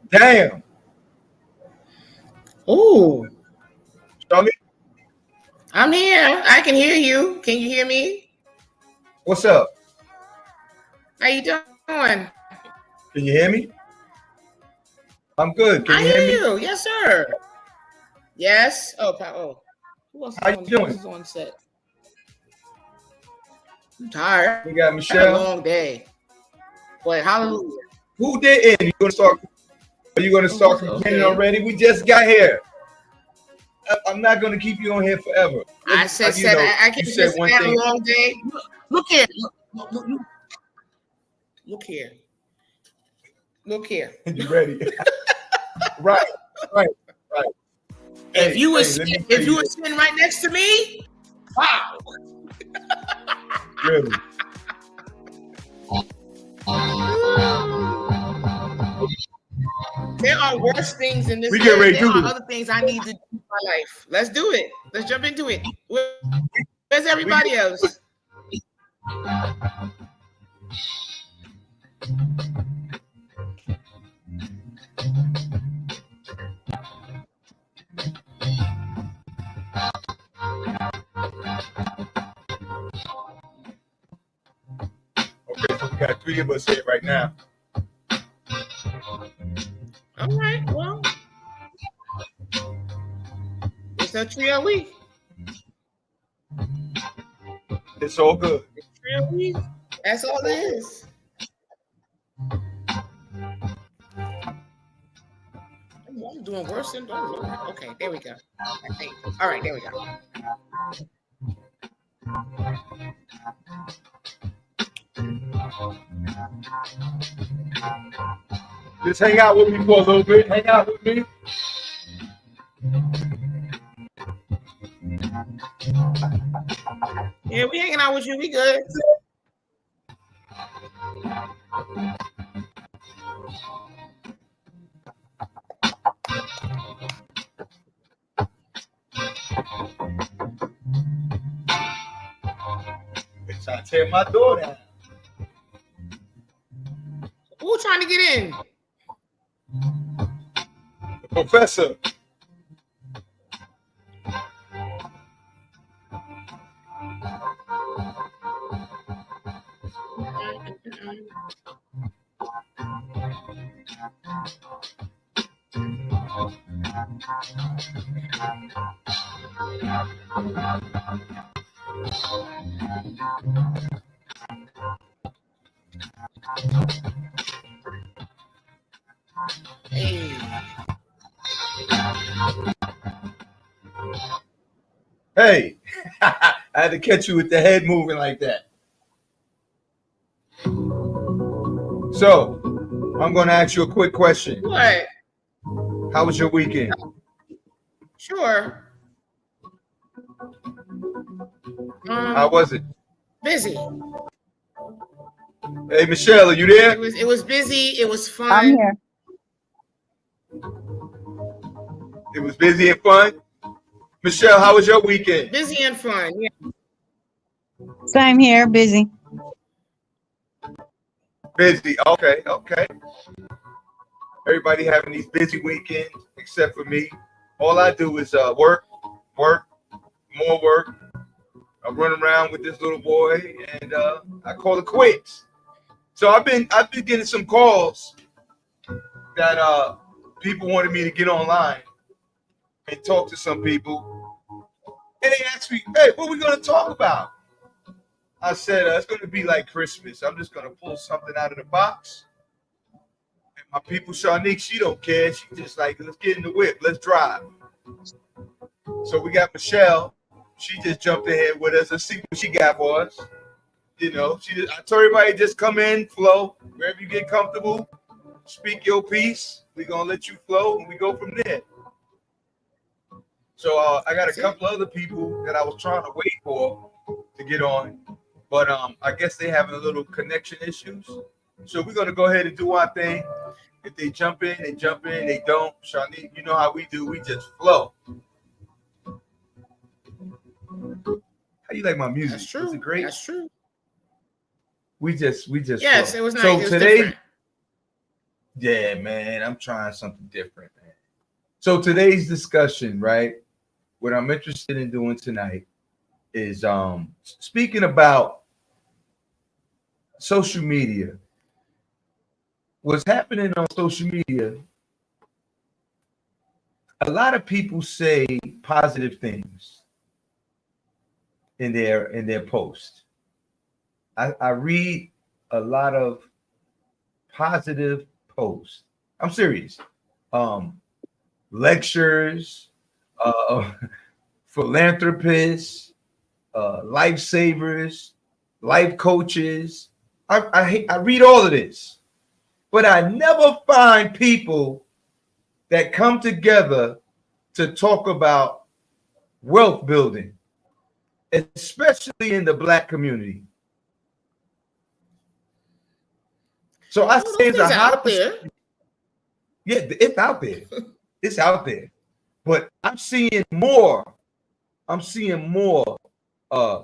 Damn. Ooh. Show me. I'm here. I can hear you. Can you hear me? What's up? How you doing? Can you hear me? I'm good. Can I you hear hear me? you. Yes, sir. Yes. Oh. Who else is How you on? Who else doing? is on set? I'm tired. We got I had a Michelle. long day. But hallelujah. Who did it? You gonna start? Are you gonna start complaining Okay. already? We just got here. I'm not gonna keep you on here forever. I said I You can said just one had a thing. long day. Look here. Look here. Look here. You ready? Right, right, right. If Hey, you were hey, let me tell you this. sitting right next to me, wow. Really. There are worse things in this We get life. ready to There do are this. other things I need to do in my life. Let's do it. Let's jump into it. Where's We everybody else? Okay, so we got three of us here right now. All right. Well, it's a trio week. It's all good. It's a trio week. That's all it is. I'm doing worse than okay. There we go. I think. All right. There we go. Just hang out with me for a little bit. Hang out with me. Yeah, we hanging out with you. We good. They're trying to tear my door down. Who trying to get in? The professor. Hey. Hey, I had to catch you with the head moving like that. So, I'm going to ask you a quick question. What? How was your weekend? Sure. How was it? Busy. Hey, Michelle, are you there? It was busy. It was fun. I'm here. It was busy and fun. Michelle, how was your weekend? Busy and fun. Yeah. Same here, busy. Busy. Okay, okay. Everybody having these busy weekends except for me. All I do is work, more work. I run around with this little boy, and I call it quits. So I've been getting some calls that people wanted me to get online and talk to some people, and they asked me, "Hey, what are we going to talk about?" I said, "It's going to be like Christmas. I'm just going to pull something out of the box." And my people, Shanique, she don't care. She just like, let's get in the whip. Let's drive. So we got Michelle. She just jumped in here with us. Let's see what she got for us. You know, I told everybody just come in, flow. Wherever you get comfortable, speak your piece. We're going to let you flow, and we go from there. So I got a couple other people that I was trying to wait for to get on. But I guess they having a little connection issues. So we're going to go ahead and do our thing. If they jump in, they jump in. They don't. Shanique, you know how we do. We just flow. How you like my music? That's true. Is it great? That's true. We just Yes, flow. it was nice. So it was today, different. Yeah, man, I'm trying something different, man. So today's discussion, right? What I'm interested in doing tonight is speaking about social media. What's happening on social media, a lot of people say positive things in their post. I read a lot of positive posts. I'm serious. Um, lectures, uh, philanthropists, lifesavers, life coaches. I read all of this, but I never find people that come together to talk about wealth building, especially in the Black community. So I Oh, say those it's a things are high out percentage. there. Yeah, it's out there. It's out there. But I'm seeing more. I'm seeing more uh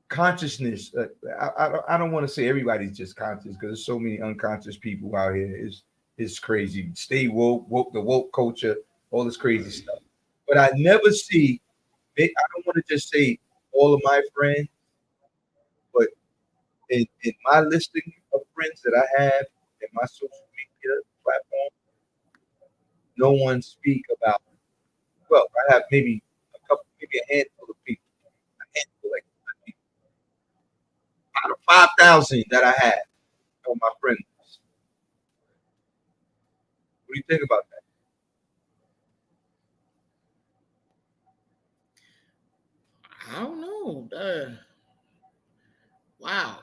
consciousness. I don't want to say everybody's just conscious because there's so many unconscious people out here. It's crazy. Stay woke, the woke culture, all this crazy stuff. But I never see. I don't want to just say all of my friends, but in my listing of friends that I have in my social media platform, no one speak about. Well, I have maybe a couple, maybe a handful of people, a handful like out of 5,000 that I have on my friend list. What do you think about that? I don't know. Wow.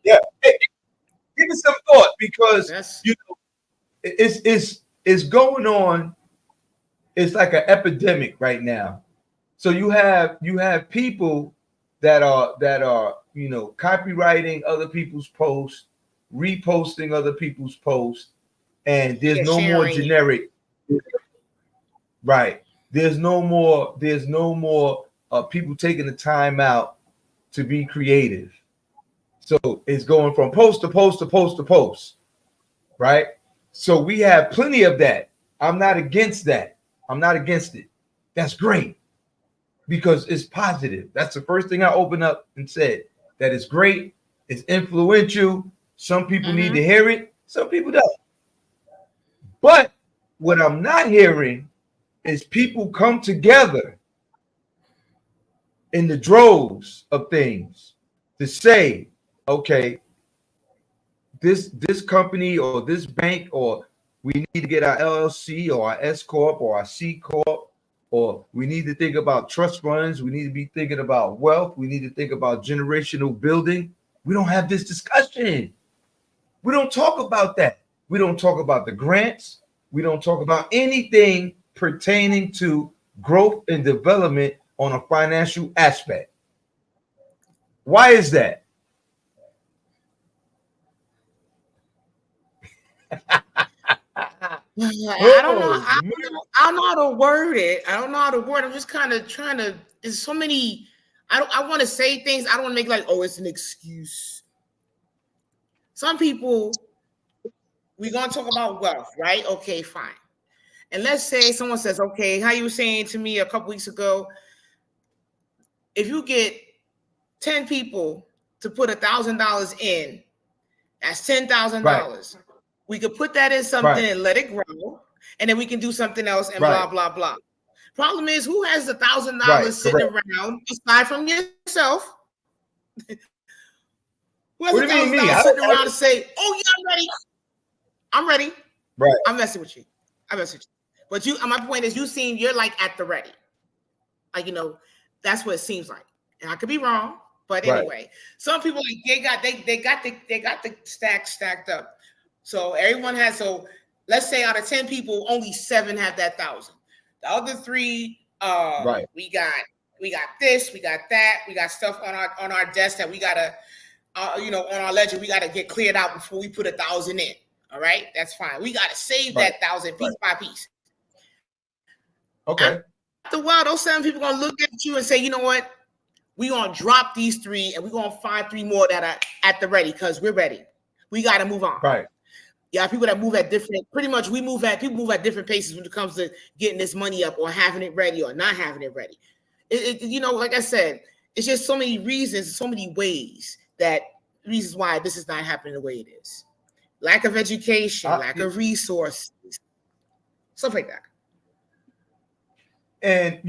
Yeah, hey, give it some thought because That's you know it's going on. It's like an epidemic right now. So you have people that are copywriting other people's posts, reposting other people's posts, and there's yeah, no more sharing it. generic. Right. There's no more people taking the time out to be creative. So it's going from post to post to post to post, right? So we have plenty of that. I'm not against that. I'm not against it. That's great because it's positive. That's the first thing I opened up and said. That is great. It's influential. Some people need Mm-hmm. to hear it. Some people don't. But what I'm not hearing is people come together in the droves of things to say, okay, this company or this bank or we need to get our LLC or our S corp or our C corp, or we need to think about trust funds. We need to be thinking about wealth. We need to think about generational building. We don't have this discussion. We don't talk about that. We don't talk about the grants. We don't talk about anything pertaining to growth and development on a financial aspect. Why is that? I don't know. Oh man. I don't know how to word it. I don't know how to word. I'm just kind of trying to. There's so many. I want to say things. I don't want to make like, oh, it's an excuse. Some people, we're gonna talk about wealth, right? Okay, fine. And let's say someone says, okay, how you were saying to me a couple weeks ago, if you get 10 people to put $1,000 in, that's Right, $10,000. We could put that in something right, and let it grow, and then we can do something else and right, blah blah blah. Problem is, who has right. $1,000 sitting Correct. around aside from yourself? Who has What a do you mean thousand me? dollars I don't sitting have around it. and say, "Oh yeah, I'm ready. I'm ready. Right, I'm messing with you. I'm messing with you." But you, my point is, you seem you're like at the ready. Like that's what it seems like. And I could be wrong, but right, anyway, some people like they got the stacked up. So everyone has let's say out of 10 people, only 7 have that 1,000. The other 3, right, we got this, we got that, we got stuff on our desk that we gotta on our ledger, we gotta get cleared out before we put 1,000 in. All right, that's fine. We gotta save right, that 1,000 right. piece by piece. Okay. After a while, those 7 people gonna look at you and say, you know what? We gonna drop these 3 and we gonna find 3 more that are at the ready because we're ready. We gotta move on. Right, Yeah, people that move at different. Pretty much, people move at different paces when it comes to getting this money up or having it ready or not having it ready. Like I said, it's just so many reasons, so many reasons why this is not happening the way it is. Lack of education, lack of resources, stuff like that. And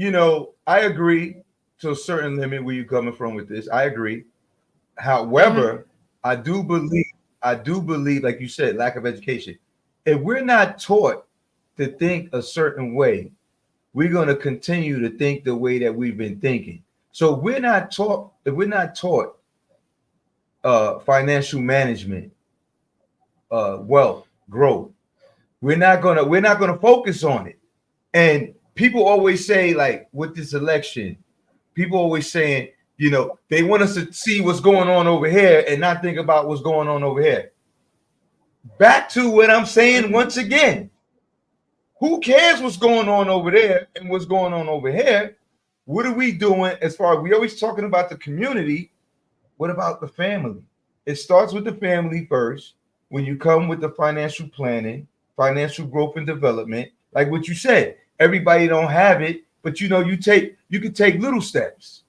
I agree to a certain limit where you're coming from with this. I agree. However, I do believe, like you said, lack of education. If we're not taught to think a certain way, we're going to continue to think the way that we've been thinking. So if we're not taught financial management, wealth, growth, we're not gonna focus on it. And people always say, like with this election, people always saying, they want us to see what's going on over here and not think about what's going on over here. Back to what I'm saying once again. Who cares what's going on over there and what's going on over here? What are we doing as far as we always talking about the community? What about the family? It starts with the family first. When you come with the financial planning, financial growth and development, like what you said, everybody don't have it, but you can take little steps.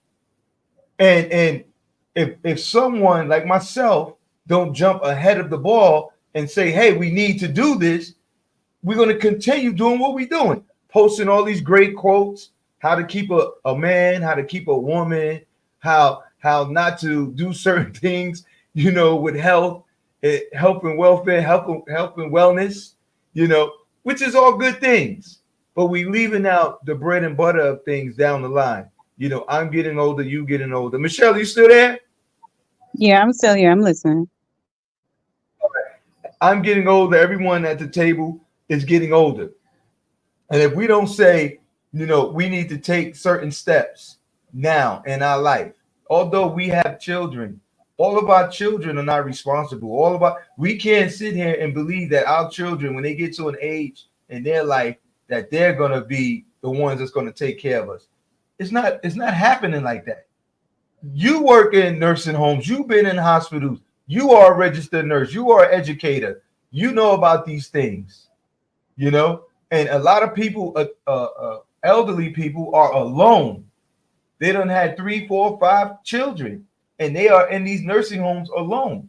And if someone like myself don't jump ahead of the ball and say, hey, we need to do this, we're going to continue doing what we're doing, posting all these great quotes, how to keep a man, how to keep a woman, how not to do certain things, with health and welfare, health and wellness, which is all good things. But we leaving out the bread and butter of things down the line. I'm getting older, you getting older. Michelle, you still there? Yeah, I'm still here. I'm listening. I'm getting older. Everyone at the table is getting older. And if we don't say, we need to take certain steps now in our life, although we have children, all of our children are not responsible. We can't sit here and believe that our children, when they get to an age in their life, that they're going to be the ones that's going to take care of us. It's not happening like that. You work in nursing homes. You've been in hospitals. You are a registered nurse. You are an educator. You know about these things, and a lot of people, elderly people, are alone. They done had 3, 4, 5 children, and they are in these nursing homes alone.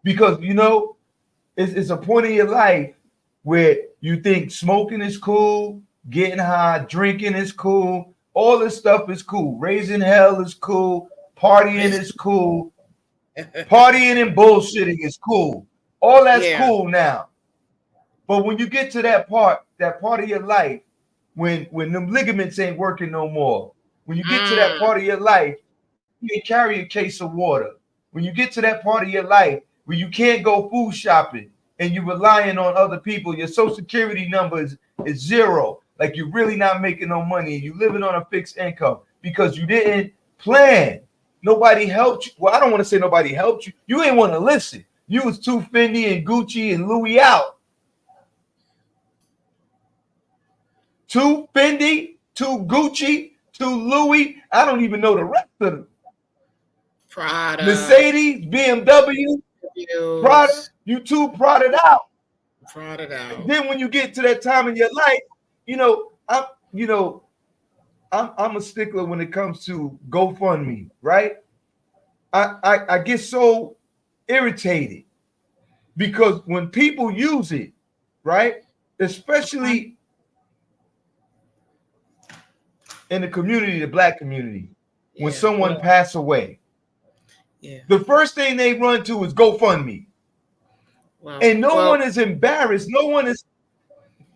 Because, it's a point in your life where you think smoking is cool, getting high, drinking is cool, all this stuff is cool. Raising hell is cool, partying is cool, partying and bullshitting is cool. All that's cool now. But when you get to that part of your life, when them ligaments ain't working no more, when you get to that part of your life, you can carry a case of water. When you get to that part of your life where you can't go food shopping and you're relying on other people, your social security number is 0. Like you're really not making no money and you're living on a fixed income because you didn't plan. Nobody helped you. Well, I don't want to say nobody helped you. You ain't want to listen. You was too Fendi and Gucci and Louis out. Too Fendi, too Gucci, too Louis. I don't even know the rest of them. Prada, Mercedes, BMW, Prada. You too Prada out. Prada out. Then when you get to that time in your life, I'm a stickler when it comes to GoFundMe, right? I get so irritated because when people use it, right, especially in the community, the Black community, when someone passed away, the first thing they run to is GoFundMe. And no one is embarrassed. No one is.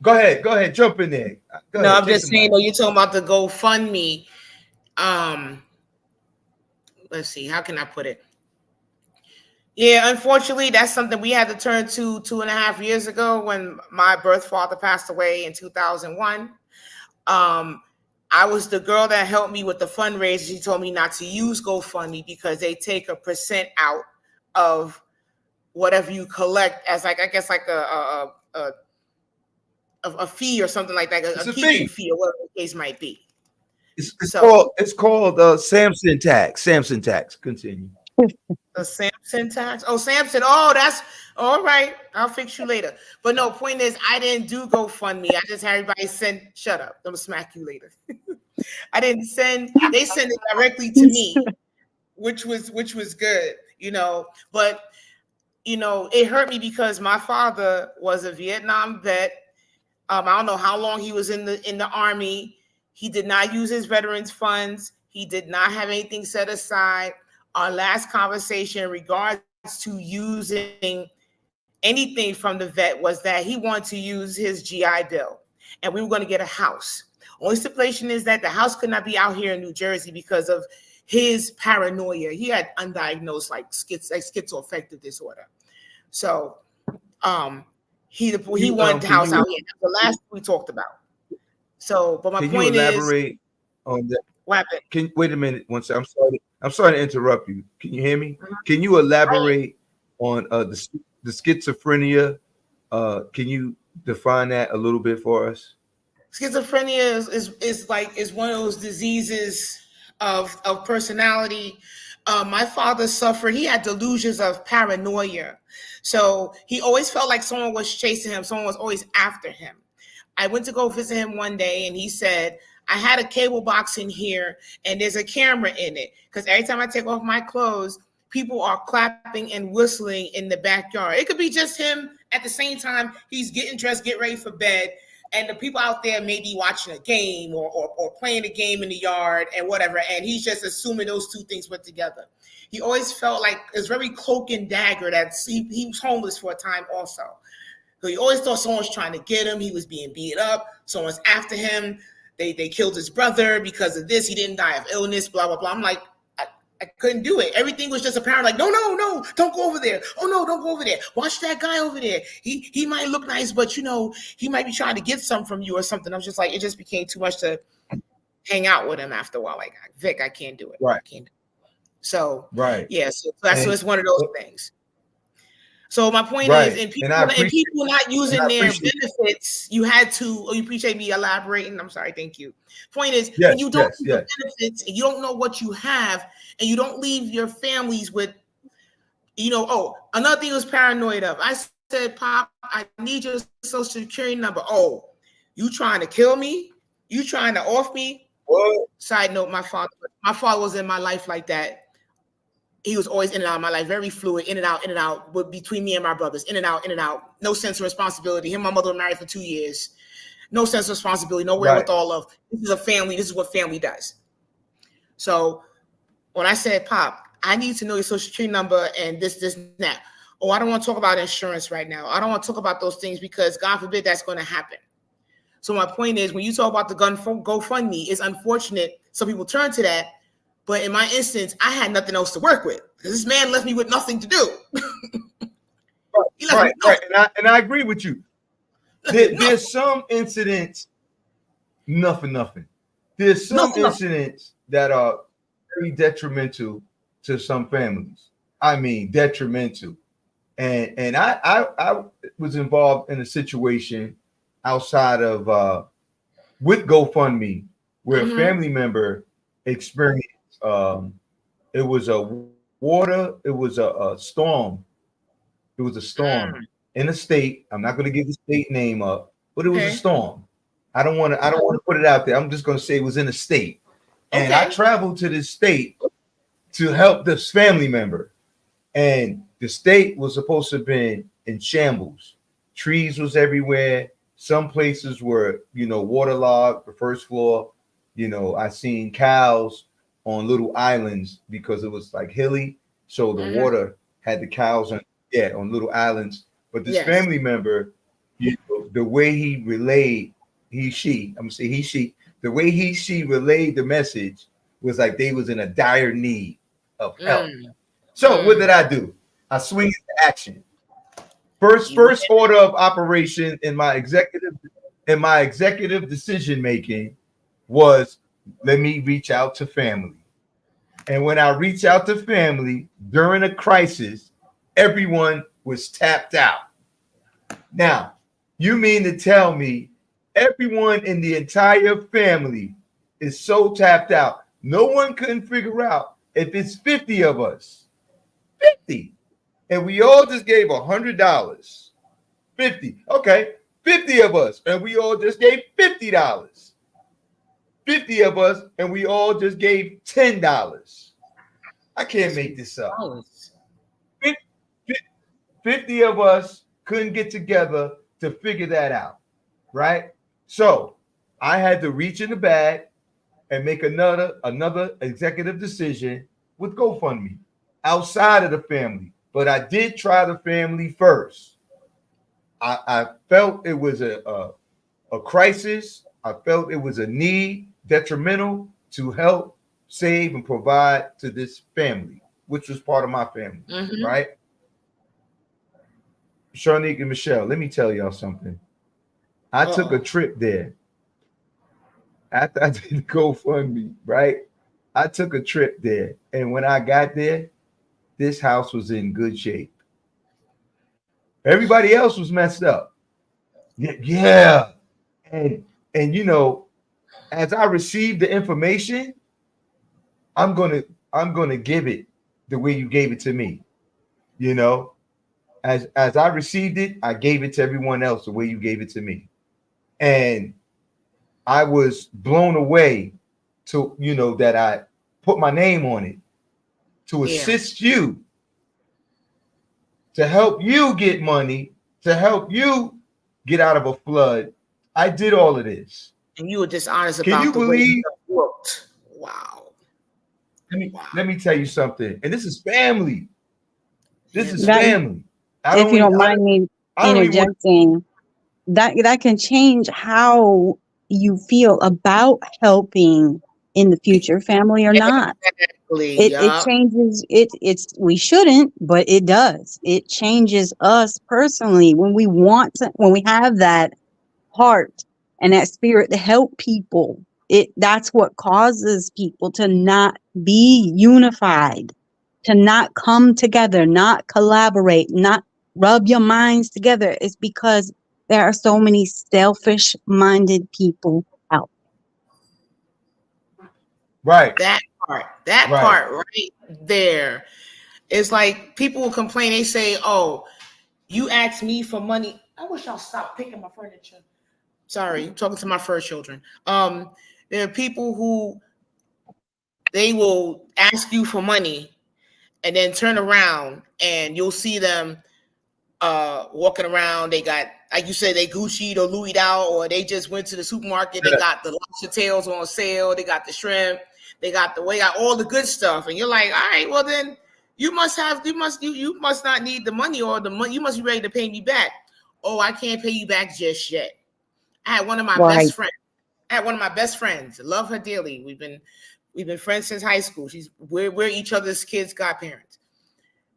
Go ahead, jump in there. I'm just saying, you're talking about the GoFundMe. Let's see, how can I put it? Yeah, unfortunately, that's something we had to turn to 2.5 years ago when my birth father passed away in 2001. I was the girl that helped me with the fundraiser. She told me not to use GoFundMe because they take a percent out of whatever you collect as a fee or something like that, a keeping fee or whatever the case might be. It's called Samson tax. Samson tax. Continue. The Samson tax. Oh, Samson. Oh, that's all right. I'll fix you later. But no, point is, I didn't do GoFundMe. I just had everybody send. Shut up. I'm gonna smack you later. I didn't send. They sent it directly to me, which was good, But it hurt me because my father was a Vietnam vet. I don't know how long he was in the army. He did not use his veterans funds. He did not have anything set aside. Our last conversation in regards to using anything from the vet was that he wanted to use his GI Bill, and we were going to get a house. Only stipulation is that the house could not be out here in New Jersey because of his paranoia. He had undiagnosed schizoaffective disorder. So he wanted the house out here. That's the last we talked about. So, but my point is, elaborate on that? What happened? Wait a minute, one second. I'm sorry to interrupt you. Can you hear me? Can you elaborate on the schizophrenia? Can you define that a little bit for us? Schizophrenia is one of those diseases of personality. My father suffered. He had delusions of paranoia. So he always felt like someone was chasing him. Someone was always after him. I went to go visit him one day, and he said, I had a cable box in here, and there's a camera in it. Because every time I take off my clothes, people are clapping and whistling in the backyard. It could be just him at the same time he's getting dressed, get ready for bed, and the people out there may be watching a game or playing a game in the yard and whatever, and he's just assuming those two things put together. He always felt like it's very cloak and dagger that he was homeless for a time also. So he always thought someone was trying to get him. He was being beat up. Someone's after him. They killed his brother because of this. He didn't die of illness, blah, blah, blah. I'm like, I couldn't do it. Everything was just apparent. Like, no, don't go over there. Oh, no, don't go over there. Watch that guy over there. He might look nice, but, he might be trying to get some from you or something. I was just like, it just became too much to hang out with him after a while. Like, Vic, I can't do it. Right. I can't do it. So, right. Yeah, so it's one of those things. So my point is, and people not using their benefits, you appreciate me elaborating. I'm sorry, thank you. Point is, when you don't use your benefits and you don't know what you have, and you don't leave your families with, another thing I was paranoid of. I said, Pop, I need your social security number. Oh, you trying to kill me? You trying to off me? What? Side note, my father was in my life like that. He was always in and out of my life, very fluid, in and out, between me and my brothers, in and out. No sense of responsibility. Him and my mother were married for 2 years. No sense of responsibility, no wherewithal of, this is a family, this is what family does. So when I said, Pop, I need to know your social security number and this, and that. Oh, I don't want to talk about insurance right now. I don't want to talk about those things because God forbid that's going to happen. So my point is, when you talk about the GoFundMe, it's unfortunate some people turn to that. But in my instance, I had nothing else to work with because this man left me with nothing to do. Right. And I agree with you. There's some incidents, nothing. There's some incidents that are very detrimental to some families. I mean, detrimental. And I was involved in a situation outside of with GoFundMe where a family member experienced. It was a storm. It was a storm in a state. I'm not going to give the state name up, but it was a storm. I don't want to put it out there. I'm just going to say it was in a state, and I traveled to this state to help this family member, and the state was supposed to have been in shambles. Trees was everywhere. Some places were, waterlogged. The first floor, I seen cows on little islands because it was like hilly, so the water had the cows on little islands. But this family member, the way he relayed, she relayed the message was like they was in a dire need of help. So what did I do? I swing into action. First order of operation in my executive decision making was, let me reach out to family. And when I reach out to family during a crisis, everyone was tapped out. Now, you mean to tell me everyone in the entire family is so tapped out? No one couldn't figure out if it's 50 of us 50. And we all just gave $100. 50. Okay. 50 of us. And we all just gave $50. 50 of us. And we all just gave $10. I can't make this up. 50 of us couldn't get together to figure that out. Right? So I had to reach in the bag and make another executive decision with GoFundMe outside of the family. But I did try the family first. I felt it was a crisis. I felt it was a need, detrimental to help save and provide to this family, which was part of my family, right? Sharnique and Michelle, let me tell y'all something. I took a trip there. After I did the GoFundMe, right? I took a trip there. And when I got there, this house was in good shape. Everybody else was messed up. Yeah. And you know, as I received the information, I'm gonna give it the way you gave it to me. You know, as I received it, I gave it to everyone else the way you gave it to me. And I was blown away to, you know, that I put my name on it to assist you, to help you get money, to help you get out of a flood. I did all of this. And you were dishonest Can about you the believe? way it worked. Wow. Let me tell you something. And this is family. This is That- family. If you don't mind me interjecting, that can change how you feel about helping in the future, family or not. Exactly. It changes it's we shouldn't, but it does. It changes us personally when we want to, when we have that heart and that spirit to help people. That's what causes people to not be unified, to not come together, not collaborate, not rub your minds together. It's because there are so many selfish-minded people out. Right. That part right there. It's like people will complain. They say, "Oh, you asked me for money." I wish y'all stopped picking my furniture. Sorry, I'm talking to my fur children. There are people who they will ask you for money and then turn around and you'll see them walking around. They got, like you said, they Gucci'd or Louis'd out, or they just went to the supermarket. They got the lobster tails on sale. They got the shrimp. They got all the good stuff. And you're like, all right, well then you must not need the money, or the money, you must be ready to pay me back. Oh, I can't pay you back just yet. I had one of my best friends. I love her dearly. We've been friends since high school. We're each other's kids' godparents.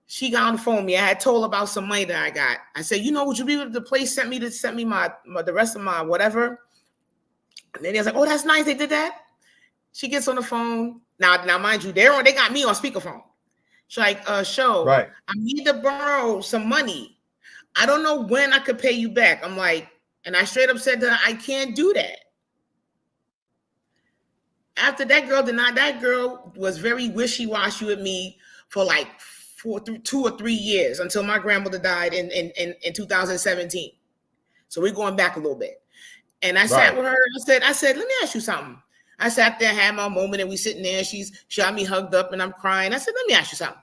She got on the phone with me. I had told her about some money that I got. I said, you know, would you be able to, the place sent me the rest of my whatever. And then he was like, oh, that's nice. They did that. She gets on the phone. Now, mind you, they got me on speakerphone. She's like, I need to borrow some money. I don't know when I could pay you back. I'm like, and I straight up said to her, I can't do that. After that girl was very wishy-washy with me for like 2 or 3 years until my grandmother died in 2017. So we're going back a little bit. And I sat with her and I said, let me ask you something. I sat there, had my moment, and we sitting there. She's got me hugged up and I'm crying. I said, let me ask you something.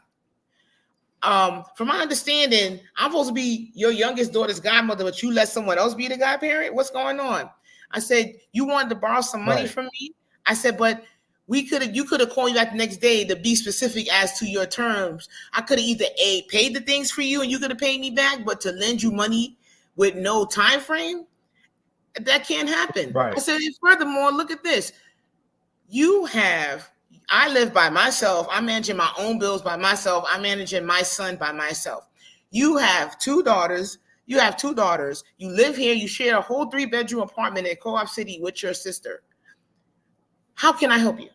From my understanding, I'm supposed to be your youngest daughter's godmother, but you let someone else be the godparent? What's going on? I said, you wanted to borrow some money from me? I said, but you could have called me back the next day to be specific as to your terms. I could have either paid the things for you and you could have paid me back, but to lend you money with no time frame, that can't happen. I said, and furthermore, look at this. I live by myself. I'm managing my own bills by myself. I'm managing my son by myself. You have two daughters. You live here. You share a whole 3-bedroom apartment in Co-op City with your sister. How can I help you?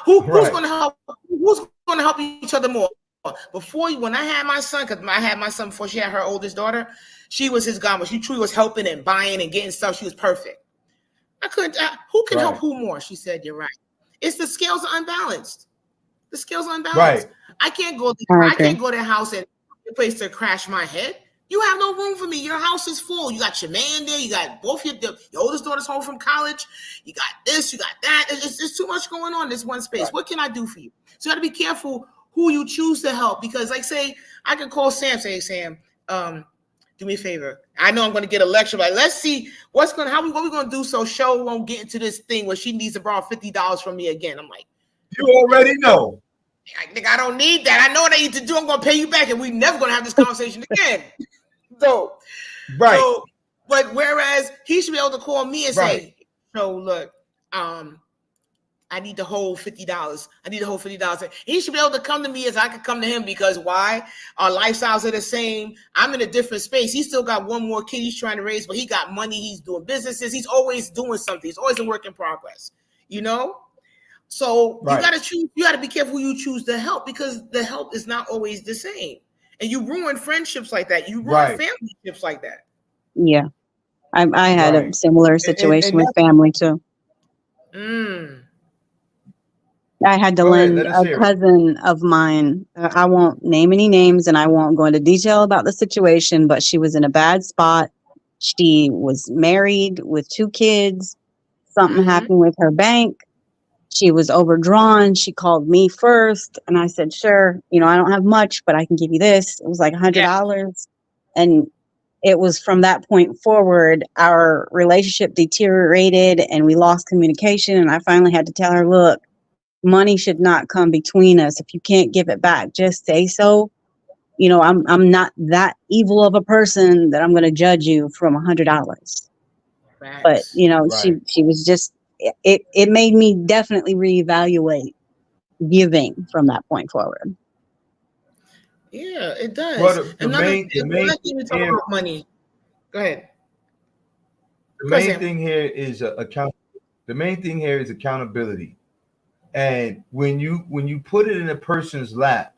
Who's going to help? Who's going to help each other more? When I had my son, because I had my son before she had her oldest daughter, she was his godmother. She truly was helping and buying and getting stuff. She was perfect. I couldn't. Who can help who more? She said, "You're right. It's the scales are unbalanced. The scales are Right. unbalanced. I can't go. I I can't agree. go to their house and a place to crash my head. You have no room for me. Your house is full. You got your man there. You got both your oldest daughter's home from college. You got this. You got that. It's too much going on in this one space. Right. What can I do for you? So you got to be careful who you choose to help, because, like, say I can call Sam. Say, Sam, do me a favor. I know I'm going to get a lecture, but let's see what we going to do so Show won't get into this thing where she needs to borrow $50 from me again. I'm like, You already know. I don't need that. I know what I need to do. I'm going to pay you back, and we're never going to have this conversation again. So, Right. But whereas he should be able to call me and Right. say, "So look, I need to hold $50. I need to hold $50." He should be able to come to me as I could come to him, because why? Our lifestyles are the same. I'm in a different space. He's still got one more kid he's trying to raise, but he got money. He's doing businesses. He's always doing something. He's always a work in progress. You know. So Right. you got to choose. You got to be careful who you choose to help, because the help is not always the same, and you ruin friendships like that. You ruin Right. familyships like that. Yeah. I had a Right. similar situation with family too. I had to Go ahead, lend let us a hear it. cousin of mine. I won't name any names and I won't go into detail about the situation, but she was in a bad spot. She was married with 2 kids. Something happened with her bank. She was overdrawn. She called me first and I said, sure, I don't have much, but I can give you this. It was like $100. And it was from that point forward, our relationship deteriorated and we lost communication. And I finally had to tell her, look, money should not come between us. If you can't give it back, just say so. I'm not that evil of a person that I'm going to judge you from $100. But Right. she was just it made me definitely reevaluate giving from that point forward. Yeah, it does. Well, Another thing we talk here, about money. Go ahead. the main thing here is The main thing here is accountability. And when you put it in a person's lap,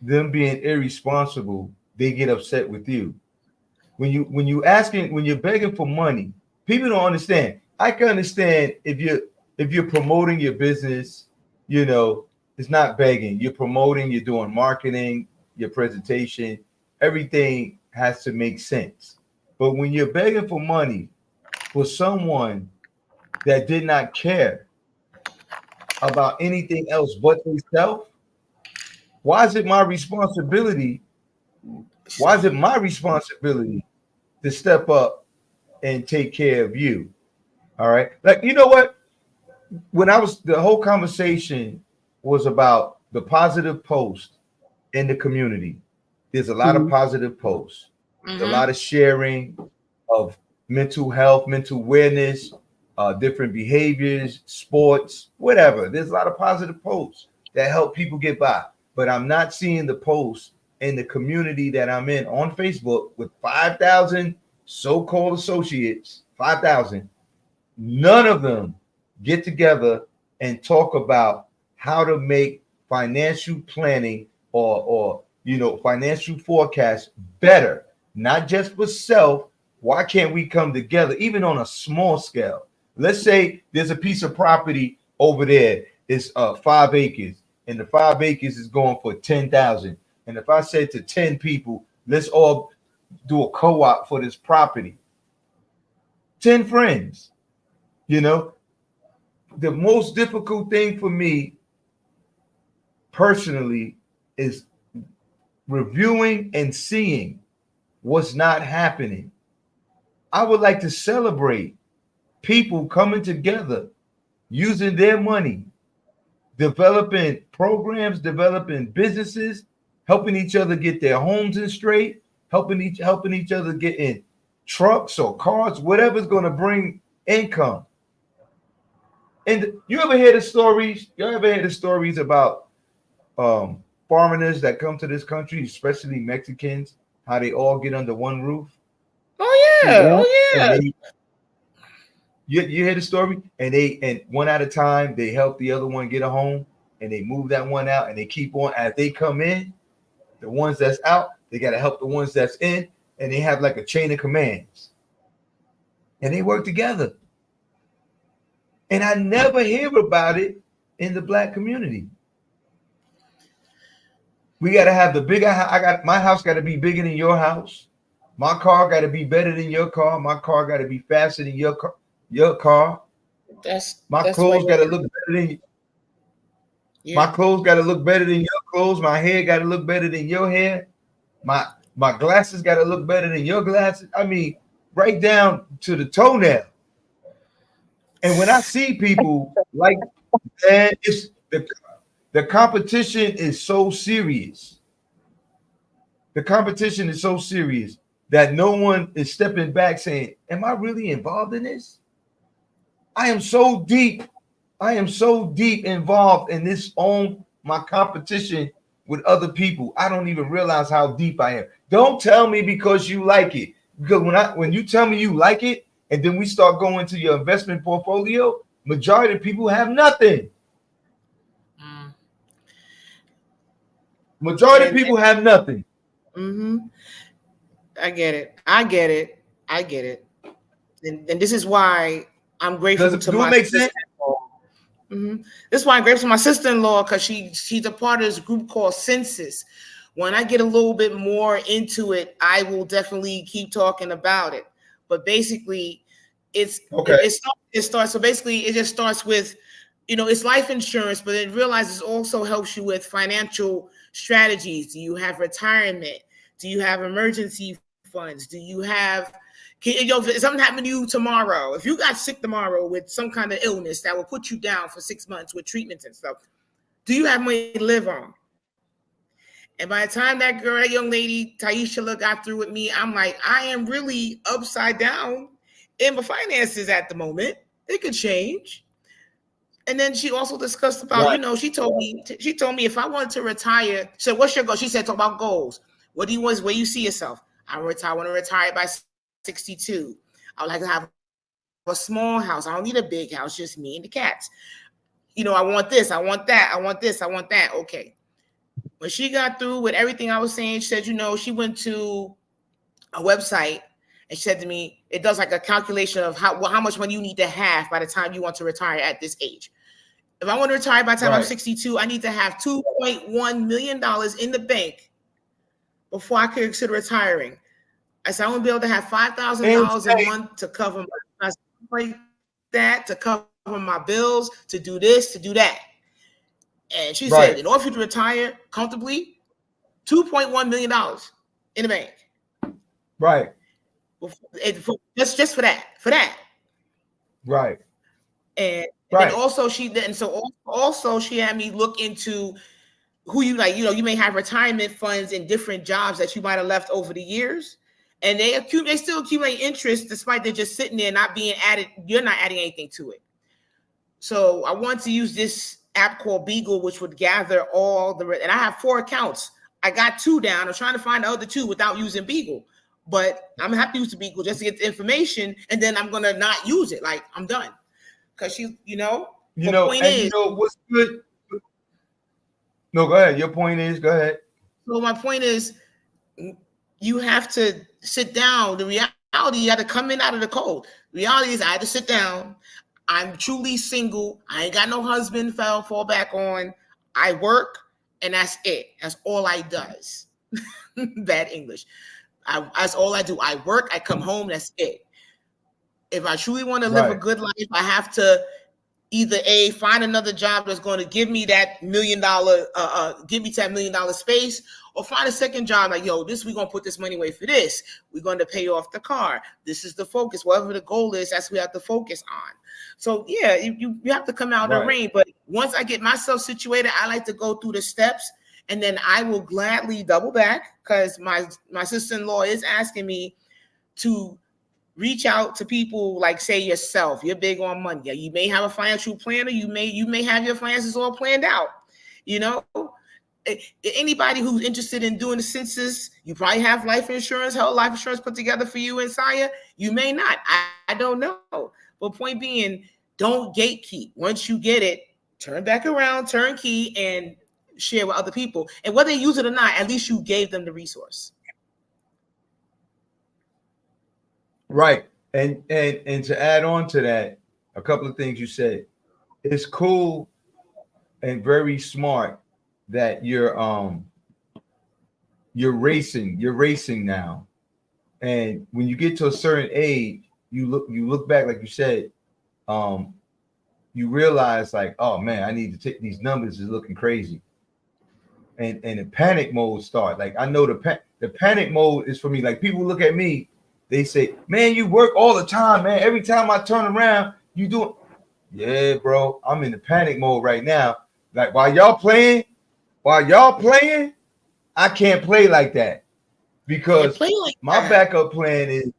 them being irresponsible, they get upset with you. When you're begging for money, people don't understand. I can understand if you're promoting your business, it's not begging. You're promoting, you're doing marketing, your presentation, everything has to make sense. But when you're begging for money for someone that did not care about anything else but themselves, why is it my responsibility? Why is it my responsibility to step up and take care of you? All right. Like, you know what? The whole conversation was about the positive post in the community. There's a lot of positive posts. There's a lot of sharing of mental health, mental awareness, different behaviors, sports, whatever. There's a lot of positive posts that help people get by. But I'm not seeing the posts in the community that I'm in on Facebook with 5,000 so-called associates, 5,000. None of them get together and talk about how to make financial planning or financial forecast better, not just for self. Why can't we come together, even on a small scale? Let's say there's a piece of property over there. It's 5 acres, and the 5 acres is going for 10,000. And if I said to 10 people, let's all do a co-op for this property, 10 friends. The most difficult thing for me personally is reviewing and seeing what's not happening. I would like to celebrate people coming together, using their money, developing programs, developing businesses, helping each other get their homes in straight, helping each other get in trucks or cars, whatever's going to bring income. And you ever hear the stories? About foreigners that come to this country, especially Mexicans, how they all get under one roof? Oh yeah, oh yeah. You hear the story? And one at a time, they help the other one get a home, and they move that one out, and they keep on. As they come in, the ones that's out, they got to help the ones that's in, and they have like a chain of commands, and they work together. And I never hear about it in the Black community. We got to have the bigger. My house got to be bigger than your house. My car got to be better than your car. My car got to be faster than your car. Your car. My That's clothes got to why. look better than. My Yeah. clothes got to look better than your clothes. My hair got to look better than your hair. My glasses got to look better than your glasses. I mean, right down to the toenail. And when I see people like that, it's the competition is so serious. The competition is so serious that no one is stepping back saying, "Am I really involved in this? I am so deep. I am so deep involved in this on my competition with other people. I don't even realize how deep I am. Don't tell me because you like it. Because when you tell me you like it, and then we start going to your investment portfolio, majority of people have nothing. Mm. Majority of And people have nothing. mm-hmm. I get it. I get it. I get it. And this is why I'm Does grateful it to do it my make sense? sister-in-law. This is why I'm grateful to my sister-in-law, because she's a part of this group called Census. When I get a little bit more into it, I will definitely keep talking about it. But basically, Okay. it starts. So basically, it just starts with, it's life insurance, but it realizes also helps you with financial strategies. Do you have retirement? Do you have emergency funds? Do you have if something happened to you tomorrow, if you got sick tomorrow with some kind of illness that will put you down for 6 months with treatments and stuff, do you have money to live on? And by the time that young lady, Taisha, got through with me, I'm like, I am really upside down in my finances at the moment. It could change. And then she also discussed about, Right. she told me if I wanted to retire, she said, what's your goal? She said, talk about goals. What do you want? Where you see yourself? I want to retire by 62. I would like to have a small house. I don't need a big house, just me and the cats. I want this, I want that, I want this, I want that. Okay. When she got through with everything I was saying, she said, she went to a website and she said to me, it does like a calculation of how much money you need to have by the time you want to retire at this age. If I want to retire by the time I'm 62, I need to have $2.1 million in the bank before I could consider retiring. I said, I want to be able to have $5,000 a month to cover my like that, to cover my bills, to do this, to do that. And she said, in order for you to retire comfortably, $2.1 million in the bank. Right. Just for that. Right. And right. also she had me look into who you like. You may have retirement funds in different jobs that you might have left over the years, and they still accumulate interest despite they're just sitting there not being added. You're not adding anything to it. So I want to use this app called Beagle, which would gather all and I have 4 accounts. I got 2 down. I'm trying to find the other 2 without using Beagle, but I'm gonna have to use the Beagle just to get the information, and then I'm gonna not use it. Like, I'm done. Because what's good. No, go ahead. Your point is, go ahead. So my point is, you have to sit down. The reality, you have to come in out of the cold. The reality is, I had to sit down. I'm truly single. I ain't got no husband fall back on. I work, and that's it. That's all I does. Bad English. That's all I do. I work. I come home. That's it. If I truly want to live a good life, I have to either find another job that's going to give me that $1 million, give me that $1 million space, or find a second job like, we're going to put this money away for this. We're going to pay off the car. This is the focus. Whatever the goal is, that's what we have to focus on. So yeah, you have to come out of the rain. But once I get myself situated, I like to go through the steps, and then I will gladly double back, because my sister-in-law is asking me to reach out to people like, say, yourself. You're big on money. You may have a financial planner. You may have your finances all planned out. Anybody who's interested in doing the census, you probably have life insurance, health life insurance put together for you and Saya. You may not. I don't know. But point being, don't gatekeep. Once you get it, turn back around, turn key, and share with other people. And whether they use it or not, at least you gave them the resource. Right. And to add on to that, a couple of things you said. It's cool and very smart that you're you're racing now. And when you get to a certain age, you look back, like you said, you realize like, oh man, I need to take these numbers is looking crazy. And the panic mode start. Like I know the panic mode is for me. Like people look at me, they say, man, you work all the time, man. Every time I turn around, you do it. Yeah, bro, I'm in the panic mode right now. Like while y'all playing, I can't play like that because my backup plan is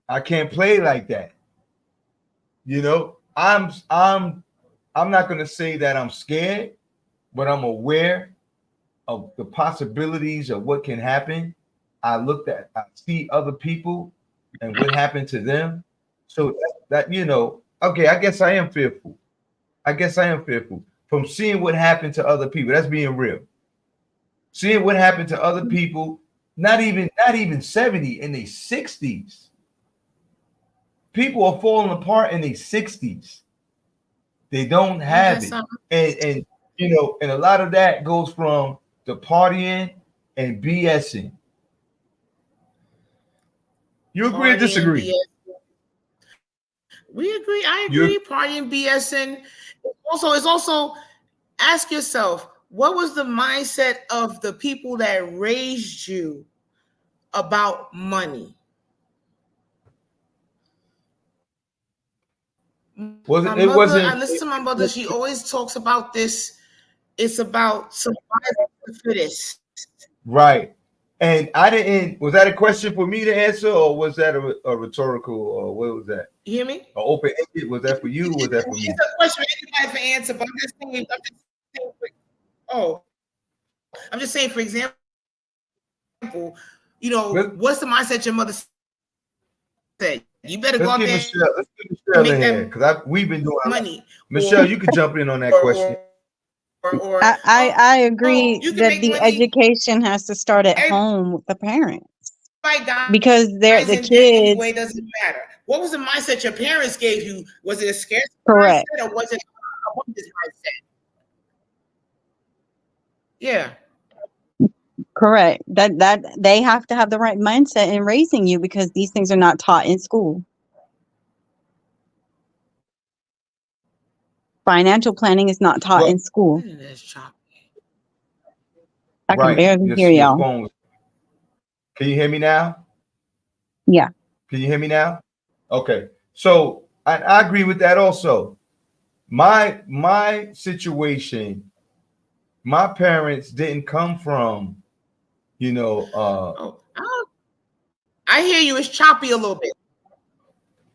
I can't play like that. You know, I'm not gonna say that I'm scared, but I'm aware of the possibilities of what can happen. I see other people and what happened to them. So that okay, I guess I am fearful. From seeing what happened to other people. That's being real. Seeing what happened to other people, not even 70 in their 60s. People are falling apart in their 60s. They don't have it. And and a lot of that goes from the partying and BSing. You agree or disagree? We agree. I agree. Partying, BSing. It's also ask yourself, what was the mindset of the people that raised you about money? I listen to my mother. She always talks about this. It's about survival of the fittest. Right. And I didn't. Was that a question for me to answer, or was that a rhetorical, or what was that? You hear me? Open ended. Was that for you? Or was that for me? It's a question for anybody to answer, but I'm just saying, for example, what's the mindset your mother said? You better go out there. Let's get Michelle in here because we've been doing money. Michelle, you can jump in on that question. I agree that the education has to start at home with the parents. Because they're the kids. Anyway, doesn't matter. What was the mindset your parents gave you? Was it a scarcity mindset or was it a abundance mindset? Yeah. Correct. That they have to have the right mindset in raising you because these things are not taught in school. Financial planning is not taught in school. I can barely hear y'all. Can you hear me now? Yeah. Can you hear me now? Okay. So I agree with that also. My situation, my parents didn't come from, I hear you. It's choppy a little bit.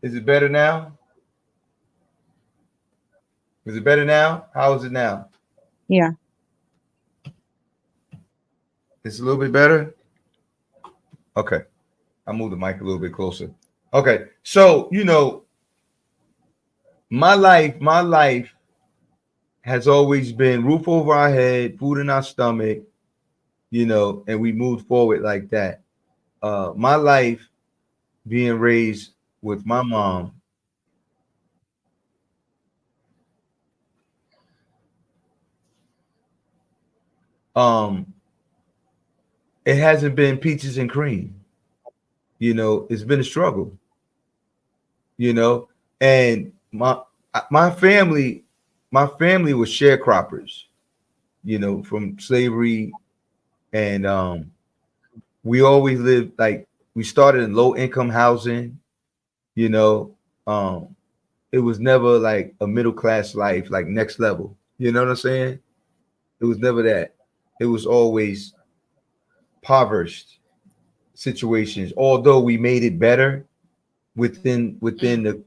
Is it better now? Is it better now? How is it now? Yeah. It's a little bit better? Okay. I'll move the mic a little bit closer. Okay. So, my life has always been roof over our head, food in our stomach, and we moved forward like that. My life being raised with my mom, it hasn't been peaches and cream. It's been a struggle. And my family was sharecroppers, from slavery, and we always lived we started in low income housing. It was never like a middle class life, like next level. You know what I'm saying? It was never that. It was always impoverished situations, although we made it better within the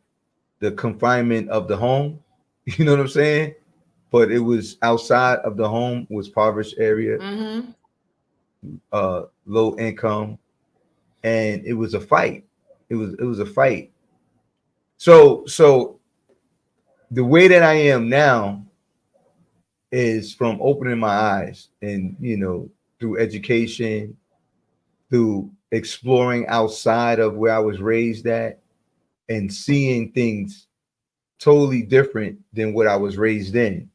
confinement of the home. You know what I'm saying? But it was outside of the home, was impoverished area, low income, and it was a fight. It was a fight. So the way that I am now is from opening my eyes and through education, through exploring outside of where I was raised at and seeing things totally different than what I was raised in.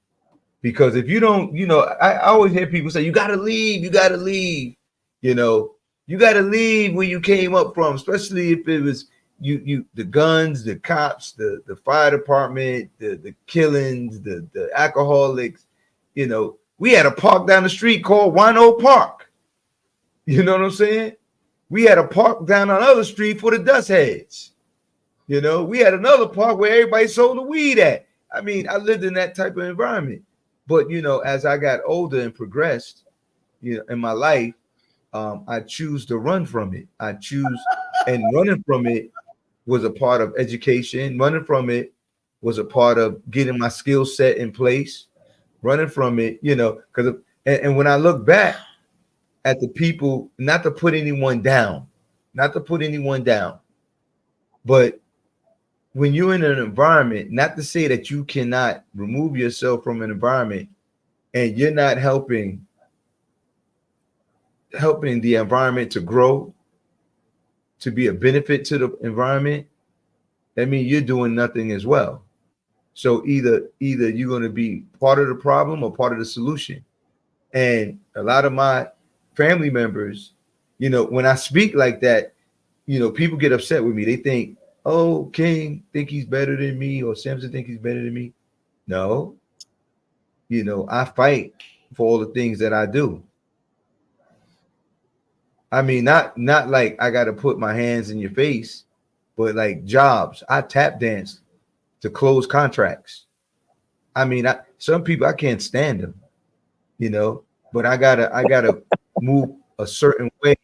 Because if you don't, I always hear people say, you got to leave. You know, you got to leave where you came up from, especially if it was the guns, the cops, the fire department, the killings, the alcoholics. You know, we had a park down the street called Wino Park. You know what I'm saying? We had a park down on the other street for the dust heads. You know, we had another park where everybody sold the weed at. I mean, I lived in that type of environment. But, you know, as I got older and progressed, you know, in my life, I choose to run from it. And running from it was a part of education. Running from it was a part of getting my skill set in place. Running from it, you know, because and when I look back at the people, not to put anyone down, but when you're in an environment, not to say that you cannot remove yourself from an environment and you're not helping the environment to grow, to be a benefit to the environment, that means you're doing nothing as well. So either you're going to be part of the problem or part of the solution. And a lot of my family members, you know, when I speak like that, you know, people get upset with me. They think, oh, King think he's better than me, or Samson think he's better than me. No, you know, I fight for all the things that I do. I mean, not like I got to put my hands in your face, but like jobs. I tap dance to close contracts. I mean, some people I can't stand them, you know, but I gotta move a certain way.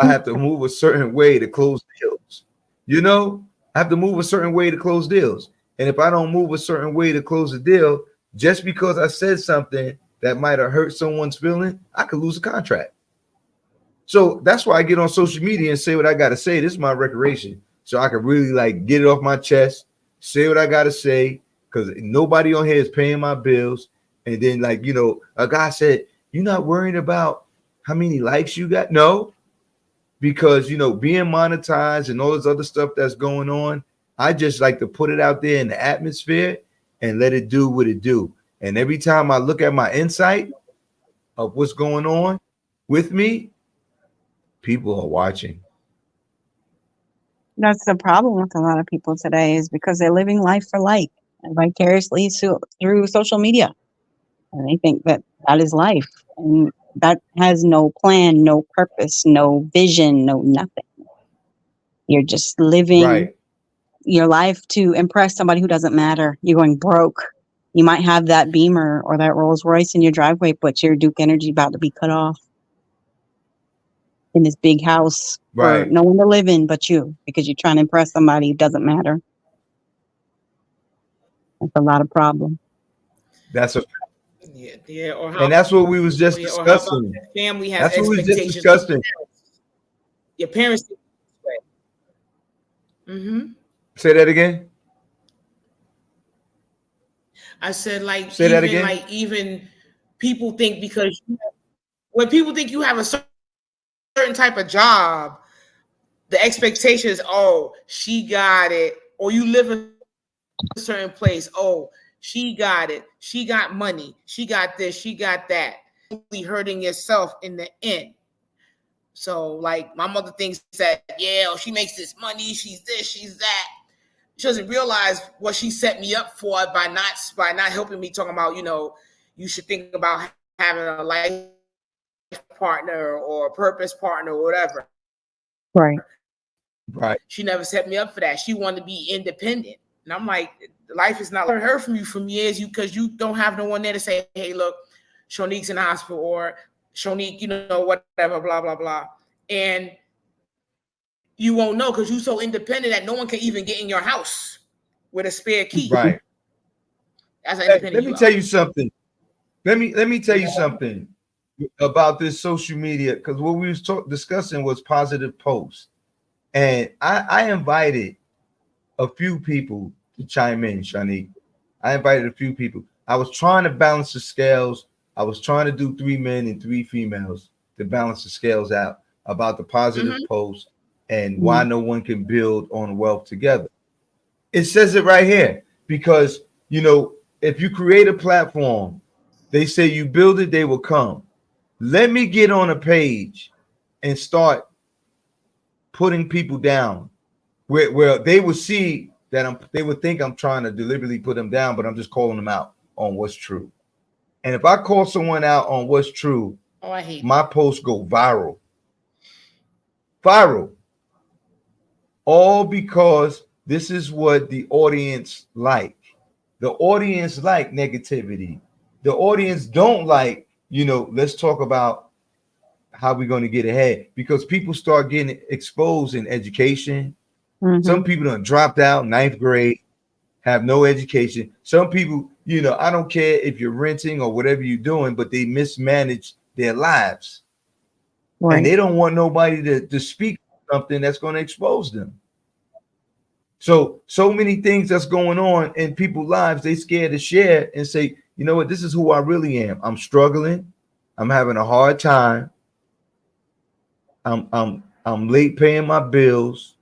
I have to move a certain way to close deals. You know, I have to move a certain way to close deals. And if I don't move a certain way to close a deal, just because I said something that might have hurt someone's feeling, I could lose a contract. So that's why I get on social media and say what I got to say. This is my recreation. So I can really like get it off my chest, say what I got to say, because nobody on here is paying my bills. And then, like, you know, a guy said, you're not worried about how many likes you got? No, because, you know, being monetized and all this other stuff that's going on, I just like to put it out there in the atmosphere and let it do what it do. And every time I look at my insight of what's going on with me, people are watching. That's the problem with a lot of people today, is because they're living life for like and vicariously through social media. And they think that that is life. And that has no plan, no purpose, no vision, no nothing. You're just living Right. your life to impress somebody who doesn't matter. You're going broke. You might have that Beamer or that Rolls Royce in your driveway, but your Duke Energy about to be cut off in this big house for Right. no one to live in but you, because you're trying to impress somebody who doesn't matter. That's a lot of problem. That's a Yeah. and that's what we was just Or how about discussing. that family has That's what we was just expectations of discussing. your parents think this way. Mm-hmm. Say that again. I said, like, Say that again. even people think because when people think you have a certain type of job, the expectation is, oh, she got it, or you live in a certain place. Oh, she got it. She got money. She got this. She got that. Really hurting yourself in the end. So, like, my mother thinks that, yeah, she makes this money. She's this. She's that. She doesn't realize what she set me up for by not helping me. Talking about, you know, you should think about having a life partner or a purpose partner or whatever. Right. Right. She never set me up for that. She wanted to be independent. And I'm like, life is not learning her from you from years, because you don't have no one there to say, hey, look, Shonique's in the hospital, or Shonique, you know, whatever, blah, blah, blah. And you won't know because you're so independent that no one can even get in your house with a spare key. Right. That's how independent Let me tell you something. Let me tell you something about this social media, because what we was discussing was positive posts. And I invited a few people to chime in, Shanique. I invited a few people. I was trying to balance the scales. I was trying to do 3 men and 3 females to balance the scales out about the positive posts and why no one can build on wealth together. It says it right here, because, you know, if you create a platform, they say you build it, they will come. Let me get on a page and start putting people down where they will see that they would think I'm trying to deliberately put them down, but I'm just calling them out on what's true. And if I call someone out on what's true, Oh, I hate my posts go viral. Viral. All because this is what the audience like. The audience like negativity. The audience don't like, let's talk about how we're going to get ahead, because people start getting exposed in education. Some people done dropped out ninth grade, have no education. Some people, I don't care if you're renting or whatever you're doing, but they mismanage their lives. Right. And they don't want nobody to speak something that's going to expose them. So many things that's going on in people's lives, they scared to share and say, you know what, this is who I really am. I'm struggling. I'm having a hard time. I'm late paying my bills.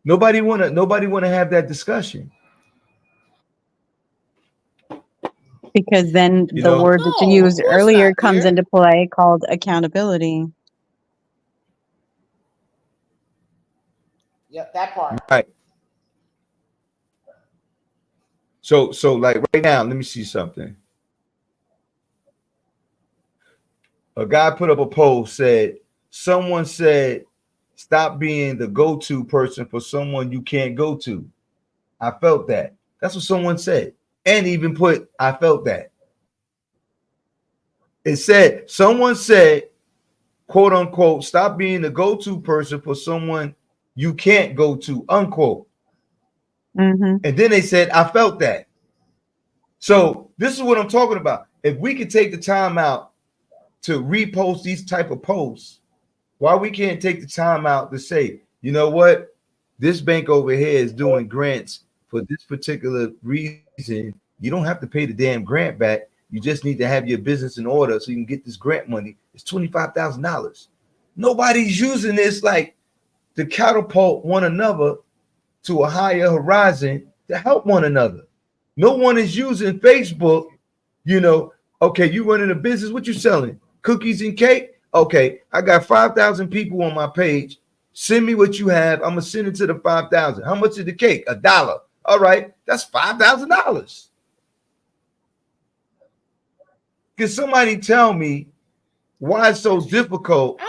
Nobody wanna have that discussion. Because then You the know, word that you No, of used course earlier not, comes dear. into play, called accountability. Yep, that part. right. So like right now, let me see something. A guy put up a post, someone said, stop being the go-to person for someone you can't go to. I felt that. That's what someone said. And even put, I felt that. Someone said, quote unquote, stop being the go-to person for someone you can't go to, unquote. Mm-hmm. And then they said, I felt that. So this is what I'm talking about. If we could take the time out to repost these type of posts, why we can't take the time out to say, you know what, this bank over here is doing grants for this particular reason. You don't have to pay the damn grant back. You just need to have your business in order so you can get this grant money. It's $25,000. Nobody's using this like to catapult one another to a higher horizon to help one another. No one is using Facebook, okay, you running a business, what you selling? Cookies and cake? Okay, I got 5,000 people on my page. Send me what you have. I'm going to send it to the 5,000. How much is the cake? $1. All right, that's $5,000. Can somebody tell me why it's so difficult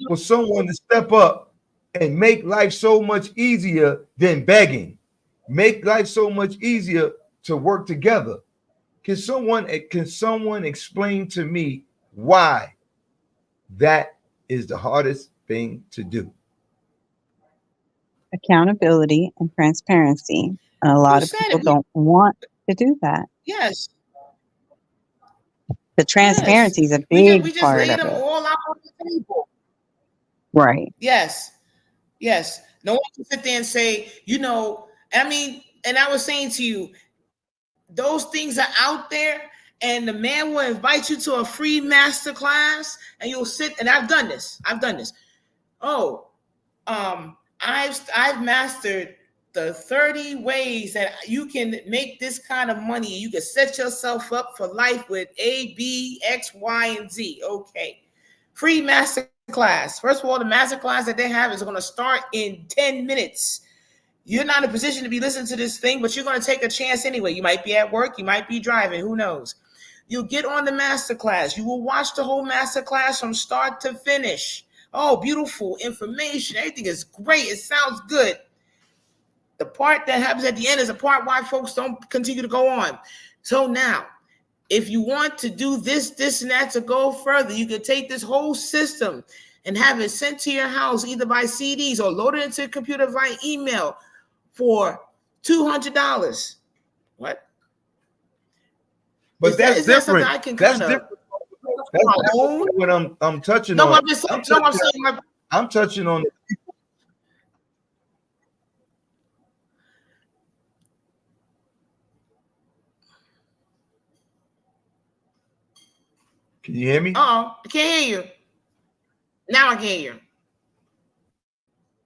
for someone to step up and make life so much easier than begging? Make life so much easier to work together. Can someone explain to me why that is the hardest thing to do? Accountability and transparency. And a You lot of said people it. don't want to do that. Yes. The Yes. transparency is a We big just part laid of them it. all out on the table. Right. Yes. Yes. No one can sit there and say, and I was saying to you, those things are out there, and the man will invite you to a free master class, and you'll sit, and I've done this. Oh, I've mastered the 30 ways that you can make this kind of money. You can set yourself up for life with A, B, X, Y, and Z. Okay. Free master class. First of all, the master class that they have is going to start in 10 minutes. You're not in a position to be listening to this thing, but you're going to take a chance anyway. You might be at work. You might be driving. Who knows? You'll get on the master class. You will watch the whole master class from start to finish. Oh, beautiful information. Everything is great. It sounds good. The part that happens at the end is the part why folks don't continue to go on. So now, if you want to do this, and that to go further, you can take this whole system and have it sent to your house either by CDs or loaded into your computer via email for $200. What? But that's different. Something I can kind of that's what I'm touching no, on. I'm just saying, I'm touching on. Can you hear me? I can't hear you. Now I can hear you.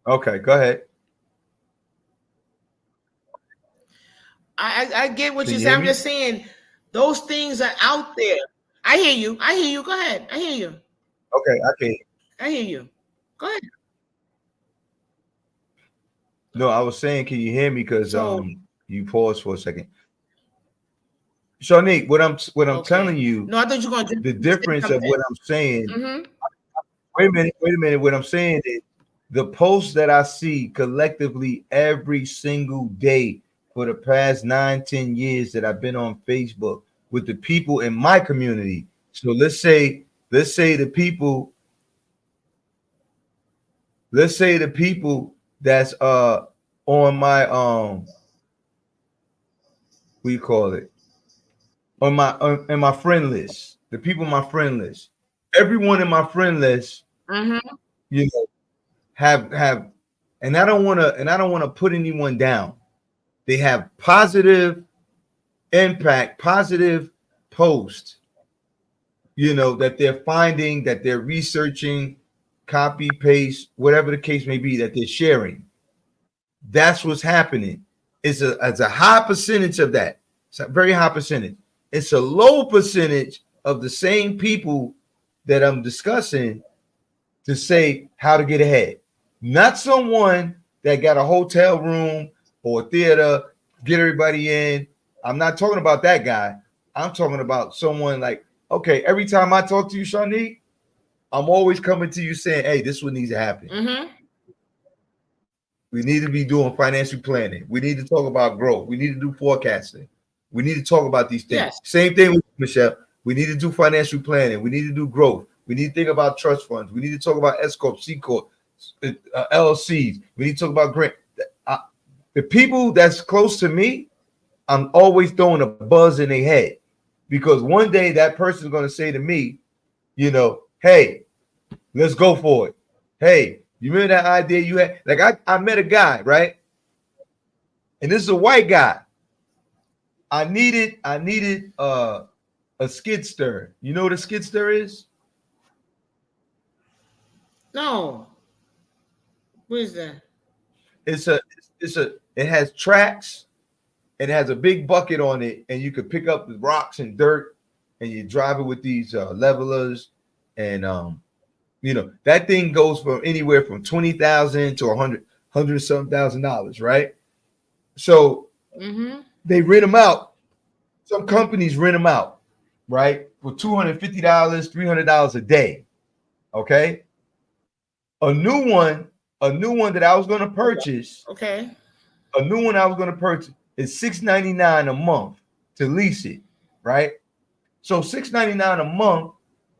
Okay, go ahead. I get what Can you're you saying. hear I'm me? just saying those things are out there. I hear you. I hear you. Go ahead. I hear you. Okay, I can't. I hear you. Go ahead. No, I was saying, can you hear me? Because So you paused for a second. Shanique, what I'm telling okay. you, No, I thought you were gonna the say difference of something. what I'm saying. Mm-hmm. Wait a minute. What I'm saying is the posts that I see collectively every single day for the past 9, 10 years that I've been on Facebook with the people in my community. So let's say the people that's on my what do you call it, on my in my friend list, the people in my friend list, everyone in my friend list, Mm-hmm. you know, have, and I don't want to put anyone down. They have positive impact, positive posts, that they're finding, that they're researching, copy, paste, whatever the case may be, that they're sharing. That's what's happening. It's a high percentage of that. It's a very high percentage. It's a low percentage of the same people that I'm discussing to say how to get ahead. Not someone that got a hotel room or a theater, get everybody in. I'm not talking about that guy. I'm talking about someone like, okay, every time I talk to you, Shanique, I'm always coming to you saying, hey, this is what needs to happen. Mm-hmm. We need to be doing financial planning. We need to talk about growth. We need to do forecasting. We need to talk about these things. Yes. Same thing with Michelle. We need to do financial planning. We need to do growth. We need to think about trust funds. We need to talk about S Corp, C Corp, LLCs. We need to talk about grant. The people that's close to me, I'm always throwing a buzz in their head because one day that person is going to say to me, hey, let's go for it. Hey, you remember that idea you had? Like I met a guy, right? And this is a white guy. I needed a skid stir. You know what a skid stir is? No. What is that? It has tracks and it has a big bucket on it, and you could pick up the rocks and dirt and you drive it with these levelers, and that thing goes from anywhere from 20,000 to 100 some $1,000, right? So Mm-hmm. they rent them out. Some companies rent them out, right, for $250, $300 a day. Okay, a new one, that I was going to purchase, Okay. a new one I was going to purchase is $699 a month to lease it, right? So $699 a month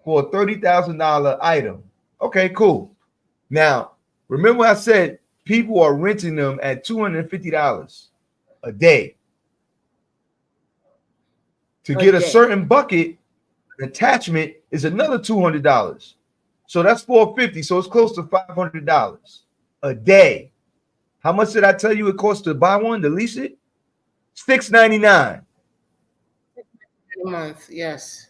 for a $30,000 item. Okay, cool. Now, remember I said people are renting them at $250 a day. To get a certain bucket, attachment is another $200. So that's $450. So it's close to $500 a day. How much did I tell you it costs to buy one, to lease it? $699 a month. Yes.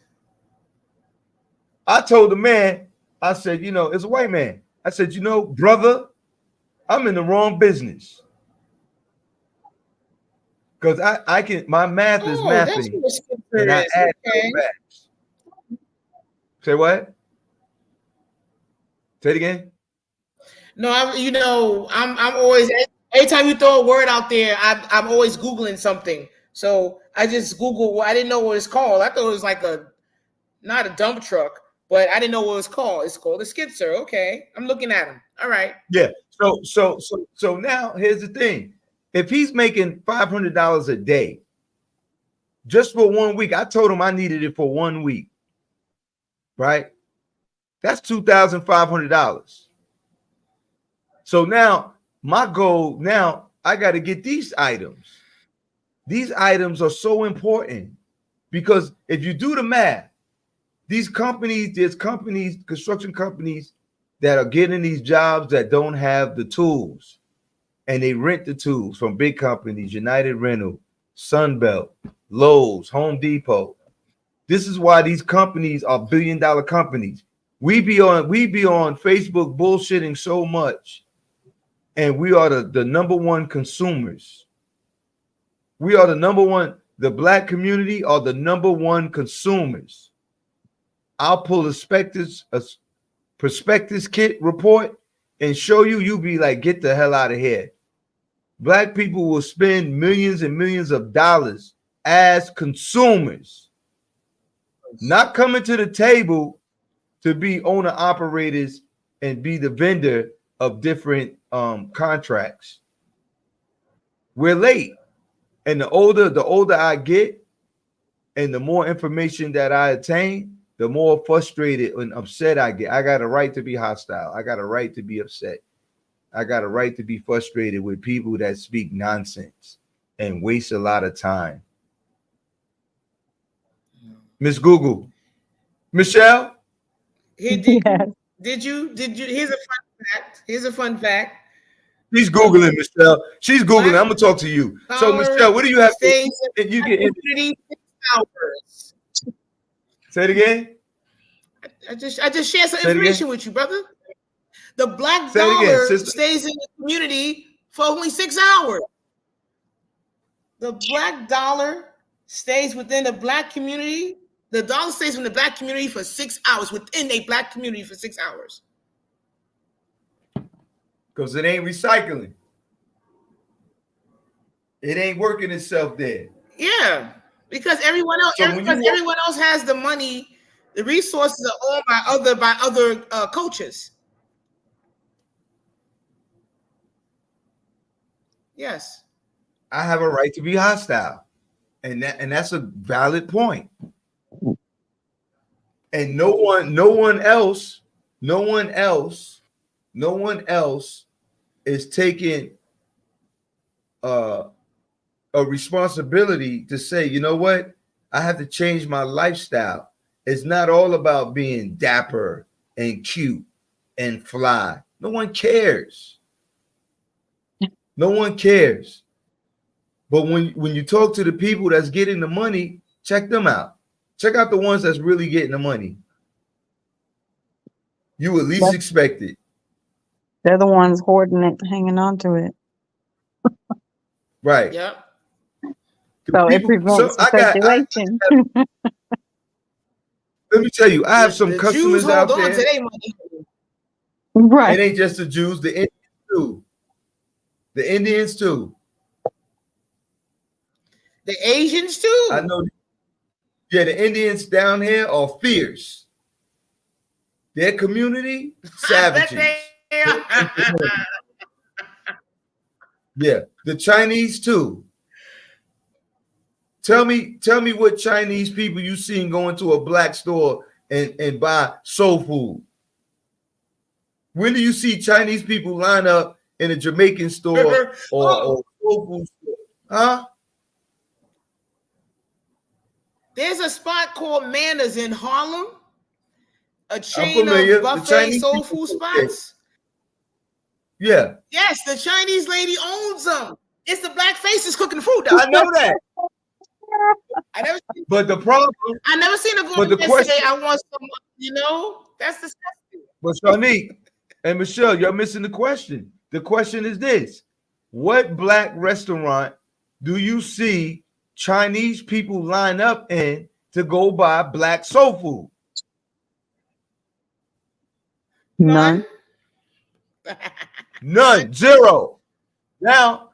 I told the man, I said, it's a white man. I said, brother, I'm in the wrong business. Because I can, my math is That's mathing. what a skipper And I is. add Okay. facts. Say what? Say it again. No, I'm always, every time you throw a word out there, I'm always Googling something. So I just Google. I didn't know what it's called. I thought it was like not a dump truck, but I didn't know what it was called. It's called a skipper. Okay, I'm looking at him. All right. Yeah. So now here's the thing. If he's making $500 a day just for 1 week, I told him I needed it for 1 week. Right? That's $2,500. So now my goal, I got to get these items. These items are so important because if you do the math, there's companies, construction companies that are getting these jobs that don't have the tools, and they rent the tools from big companies, United Rental, Sunbelt, Lowe's, Home Depot. This is why these companies are billion-dollar companies. We be on Facebook bullshitting so much, and we are the number one consumers. We are the number one. The black community are the number one consumers. I'll pull a prospectus kit report and show you. You'll be like, get the hell out of here. Black people will spend millions and millions of dollars as consumers, not coming to the table to be owner operators and be the vendor of different contracts. We're late. And the older I get and the more information that I attain, the more frustrated and upset I get. I got a right to be hostile. I got a right to be upset. I got a right to be frustrated with people that speak nonsense and waste a lot of time. Miss Google. Michelle? Did you? Here's a fun fact. Here's a fun fact. She's Googling, Michelle. She's Googling. I'm going to talk to you. So, Michelle, what do you have? You get 6 hours. Say it again. I just shared some information with you, brother. The black dollar stays in the community for only 6 hours. The black dollar stays within the black community. The dollar stays in the black community for 6 hours, within a black community for 6 hours. Because it ain't recycling. It ain't working itself there. Yeah, because everyone else has the money. The resources are owned by other coaches. Yes. I have a right to be hostile. And that's a valid point. And no one else is taking a responsibility to say, you know what? I have to change my lifestyle. It's not all about being dapper and cute and fly. No one cares. No one cares. But when you talk to the people that's getting the money, check them out. Check out the ones that's really getting the money. You at least expect it. They're the ones hoarding it, hanging on to it. Right. Yep. So it prevents speculation. Let me tell you, I have some customers Jews out hold on there. to their money. Right. It ain't just the Jews, the Indians too. The Indians too. The Asians too. I know. Yeah, the Indians down here are fierce. Their community, savages. Yeah, the Chinese too. Tell me what Chinese people you seen going to a black store and buy soul food. When do you see Chinese people line up in a Jamaican store or soul food store? Huh? There's a spot called Manners in Harlem, a chain of buffet soul food spots. Yeah. Yes, the Chinese lady owns them. It's the black faces cooking food, though. I know that. But the problem, I never seen a woman say, I want some, that's disgusting. But Shanique and Michelle, you're missing the question. The question is this: what black restaurant do you see Chinese people line up in to go buy black soul food? None. None. Zero. Now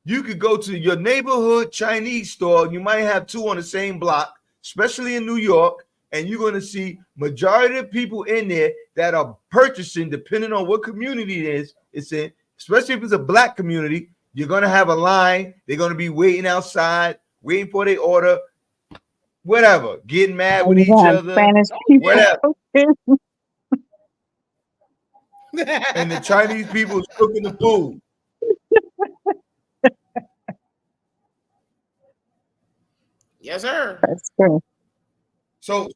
you could go to your neighborhood Chinese store. You might have two on the same block, especially in New York, and you're going to see majority of people in there that are purchasing, depending on what community it's in, especially if it's a black community. You're going to have a line. They're going to be waiting outside, waiting for their order, whatever, getting mad with each other, Spanish people. whatever. And the Chinese people is cooking the food. Yes, sir. That's true. So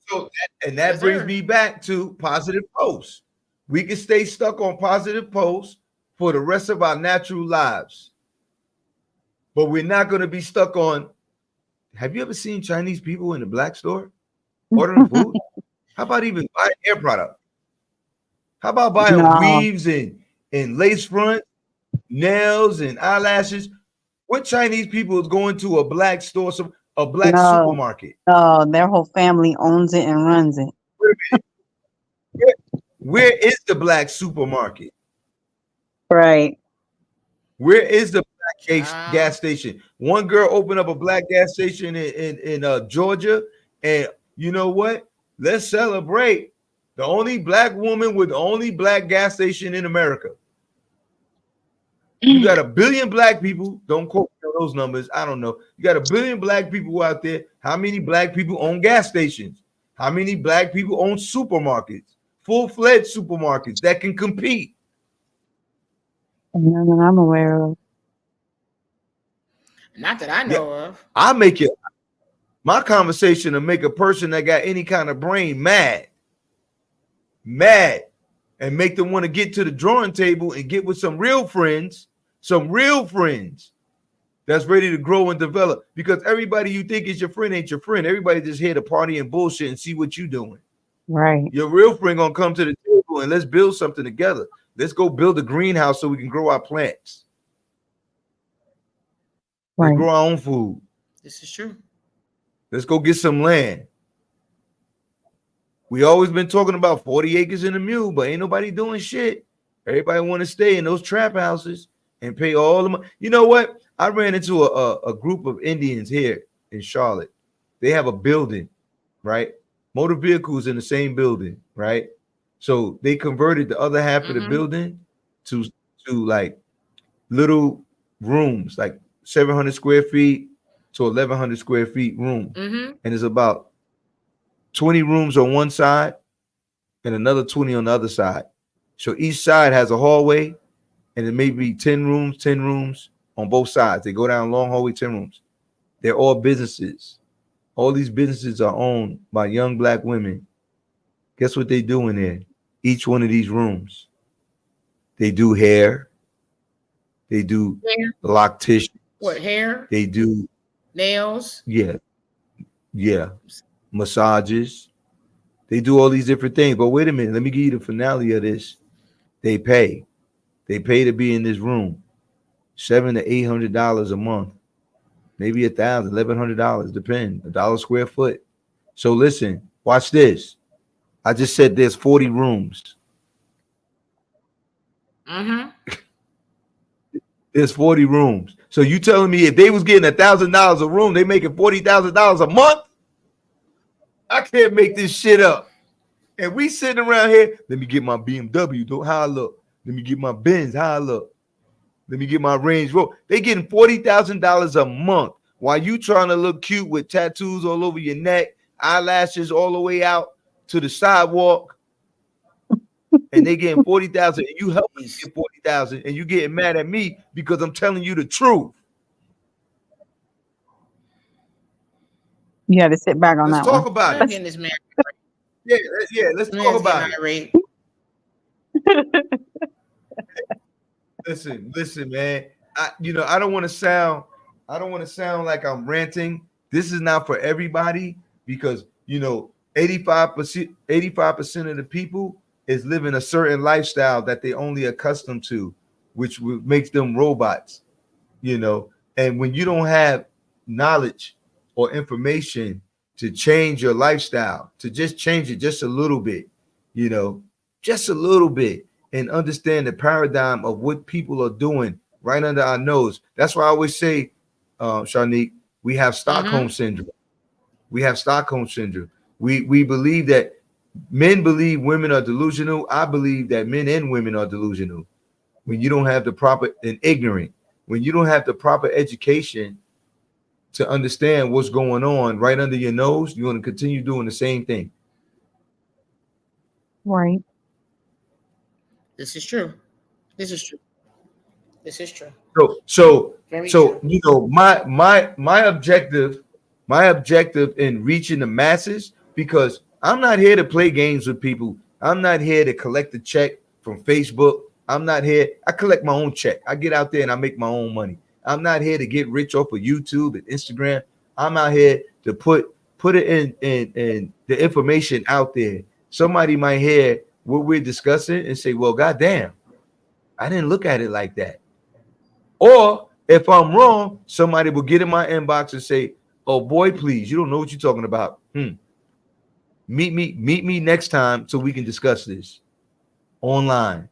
that brings me back to positive posts. We can stay stuck on positive posts for the rest of our natural lives. But we're not going to be stuck on. Have you ever seen Chinese people in the black store ordering food? How about even buying hair product? How about buying weaves and lace front, nails and eyelashes? What Chinese people is going to a black store, a black supermarket? Oh, their whole family owns it and runs it. Where is the black supermarket? Right. Where is the black gas Child. station? One girl opened up a black gas station in Georgia, and you know what? Let's celebrate the only black woman with the only black gas station in America. You got a billion black people. Don't quote me on those numbers. I don't know. You got a billion black people out there. How many black people own gas stations? How many black people own supermarkets? Full-fledged supermarkets that can compete. None that I'm aware of. Not that I Yeah, know of. I make it my conversation to make a person that got any kind of brain mad, and make them want to get to the drawing table and get with some real friends that's ready to grow and develop. Because everybody you think is your friend ain't your friend. Everybody just here to party and bullshit and see what you doing. Right. Your real friend gonna come to the table and let's build something together. Let's go build a greenhouse so we can grow our plants. Let's Right. grow our own food. This is true. Let's go get some land. We always been talking about 40 acres and a mule, but ain't nobody doing shit. Everybody want to stay in those trap houses and pay all the money. You know what? I ran into a group of Indians here in Charlotte. They have a building, right? Motor vehicles in the same building, right? So they converted the other half of the building to like little rooms, like 700 square feet to 1,100 square feet room. And it's about 20 rooms on one side and another 20 on the other side. So each side has a hallway, and it may be 10 rooms on both sides. They go down long hallway, 10 rooms. They're all businesses. All these businesses are owned by young black women. Guess what they do in there? Each one of these rooms. They do hair. They do locticians. What, hair? They do nails. Yeah. Massages. They do all these different things. But wait a minute. Let me give you the finale of this. They pay. They pay to be in this room. $700 to $800 a month. Maybe $1,000, $1,100, depend. $1 square foot. So listen, watch this. I just said there's 40 rooms. There's 40 rooms. So you telling me if they was getting $1,000 a room, they making $40,000 a month? I can't make this shit up. And we sitting around here. Let me get my BMW. Don't how I look. Let me get my Benz. How I look. Let me get my Range Rover. They getting $40,000 a month while you trying to look cute with tattoos all over your neck, eyelashes all the way out to the sidewalk, and they getting 40,000. And you help me get 40,000, and you getting mad at me because I'm telling you the truth. You had to sit back on Let's that talk one. about I'm it. getting this man. Yeah. Let's talk about it. Irate. Listen, man. I don't want to sound like I'm ranting. This is not for everybody because 85% of the people is living a certain lifestyle that they only accustomed to, which makes them robots. And when you don't have knowledge or information to change your lifestyle, to just change it just a little bit, just a little bit, and understand the paradigm of what people are doing right under our nose. That's why I always say, Shanique, we have Stockholm syndrome. We have Stockholm syndrome. We believe that men believe women are delusional. I believe that men and women are delusional. When you don't have the proper and ignorant, when you don't have the proper education to understand what's going on right under your nose, you're going to continue doing the same thing. Right. This is true. This is true. This is true. So Very true. my objective in reaching the masses, because I'm not here to play games with people. I'm not here to collect a check from Facebook. I'm not here. I collect my own check. I get out there and I make my own money. I'm not here to get rich off of YouTube and Instagram. I'm out here to put it in the information out there. Somebody might hear what we're discussing and say, well, goddamn, I didn't look at it like that. Or if I'm wrong, somebody will get in my inbox and say, oh boy, please, you don't know what you're talking about. Meet me next time so we can discuss this online.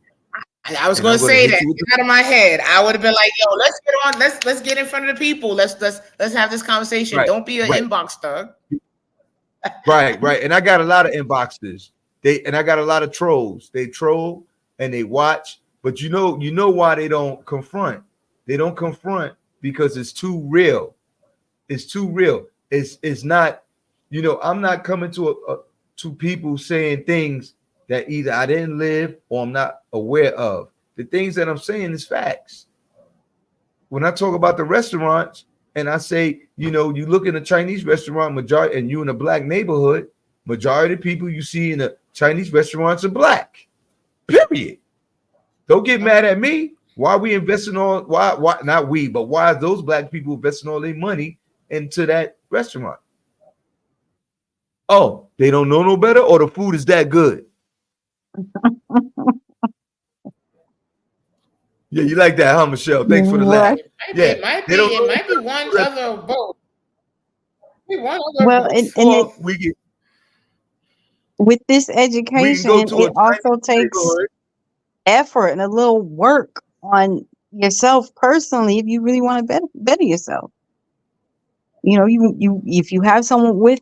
I was going to say that out of my head. I would have been like, "Yo, let's get on. Let's get in front of the people. Let's have this conversation. Don't be an inbox thug." Right. And I got a lot of inboxes. I got a lot of trolls. They troll and they watch, but you know why they don't confront? They don't confront because it's too real. It's too real. It's not. I'm not coming to people saying things that either I didn't live or I'm not aware of. The things that I'm saying is facts. When I talk about the restaurants and I say, you look in a Chinese restaurant, majority, and you in a black neighborhood, majority of the people you see in the Chinese restaurants are black. Period. Don't get mad at me. Why are we investing why not we, but why are those black people investing all their money into that restaurant? Oh, they don't know no better, or the food is that good? Yeah, you like that, huh, Michelle? Thanks for the laugh. It might be one other vote. Well, with this education, it also takes effort and a little work on yourself personally if you really want to better yourself. If you have someone with,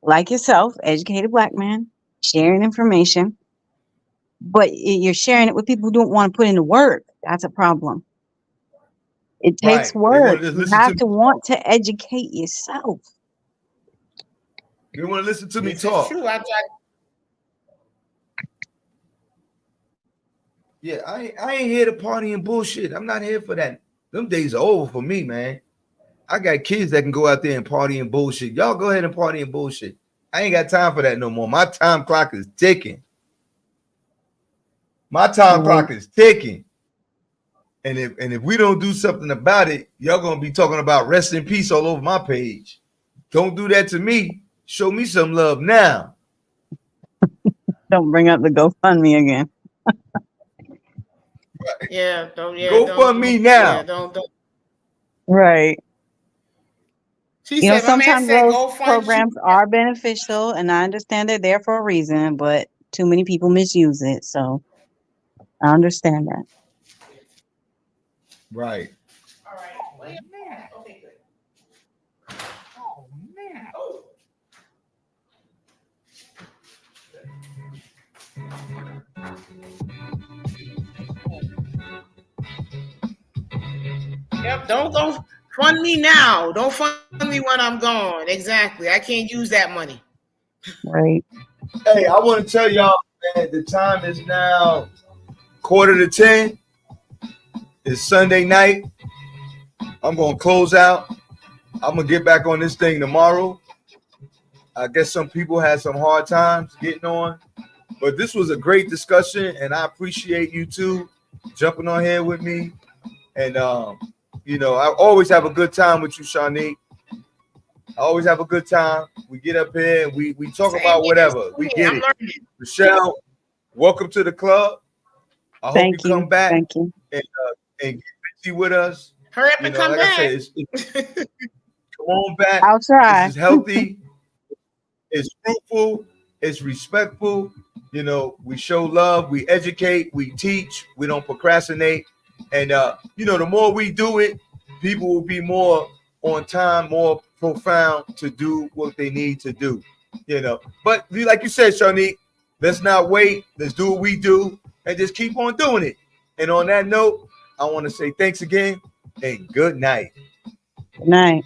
like yourself, educated black man, sharing information, but you're sharing it with people who don't want to put in the work, that's a problem. It takes work. You have to want to educate yourself. They want to listen to me talk. Yeah, I ain't here to party and bullshit. I'm not here for that. Them days are over for me, man. I got kids that can go out there and party and bullshit. Y'all go ahead and party and bullshit. I ain't got time for that no more. My time clock is ticking. Clock is ticking. And if we don't do something about it, y'all gonna be talking about rest in peace all over my page. Don't do that to me. Show me some love now. Don't bring up the GoFundMe again. Yeah, GoFundMe now. Yeah, don't. Right. Said, sometimes those programs are beneficial, and I understand they're there for a reason, but too many people misuse it. So I understand that. Right. All right. Well, yeah. Okay, good. Oh, man. Oh. Yep, don't go fund me now. Don't fund me when I'm gone. Exactly. I can't use that money. Right. Hey, I want to tell y'all, man, the time is now 9:45. It's Sunday night. I'm going to close out. I'm going to get back on this thing tomorrow. I guess some people had some hard times getting on. But this was a great discussion, and I appreciate you two jumping on here with me. And, I always have a good time with you, Shanique. I always have a good time. We get up here and we talk about whatever. We get it. Michelle, welcome to the club. I hope you come back and get busy with us. Hurry up and come back. I said, come on back. I'll try. This is healthy. It's fruitful. It's respectful. We show love. We educate. We teach. We don't procrastinate. And, the more we do it, people will be more on time, more profound to do what they need to do, But like you said, Shanique, let's not wait. Let's do what we do and just keep on doing it. And on that note, I want to say thanks again and good night. Good night.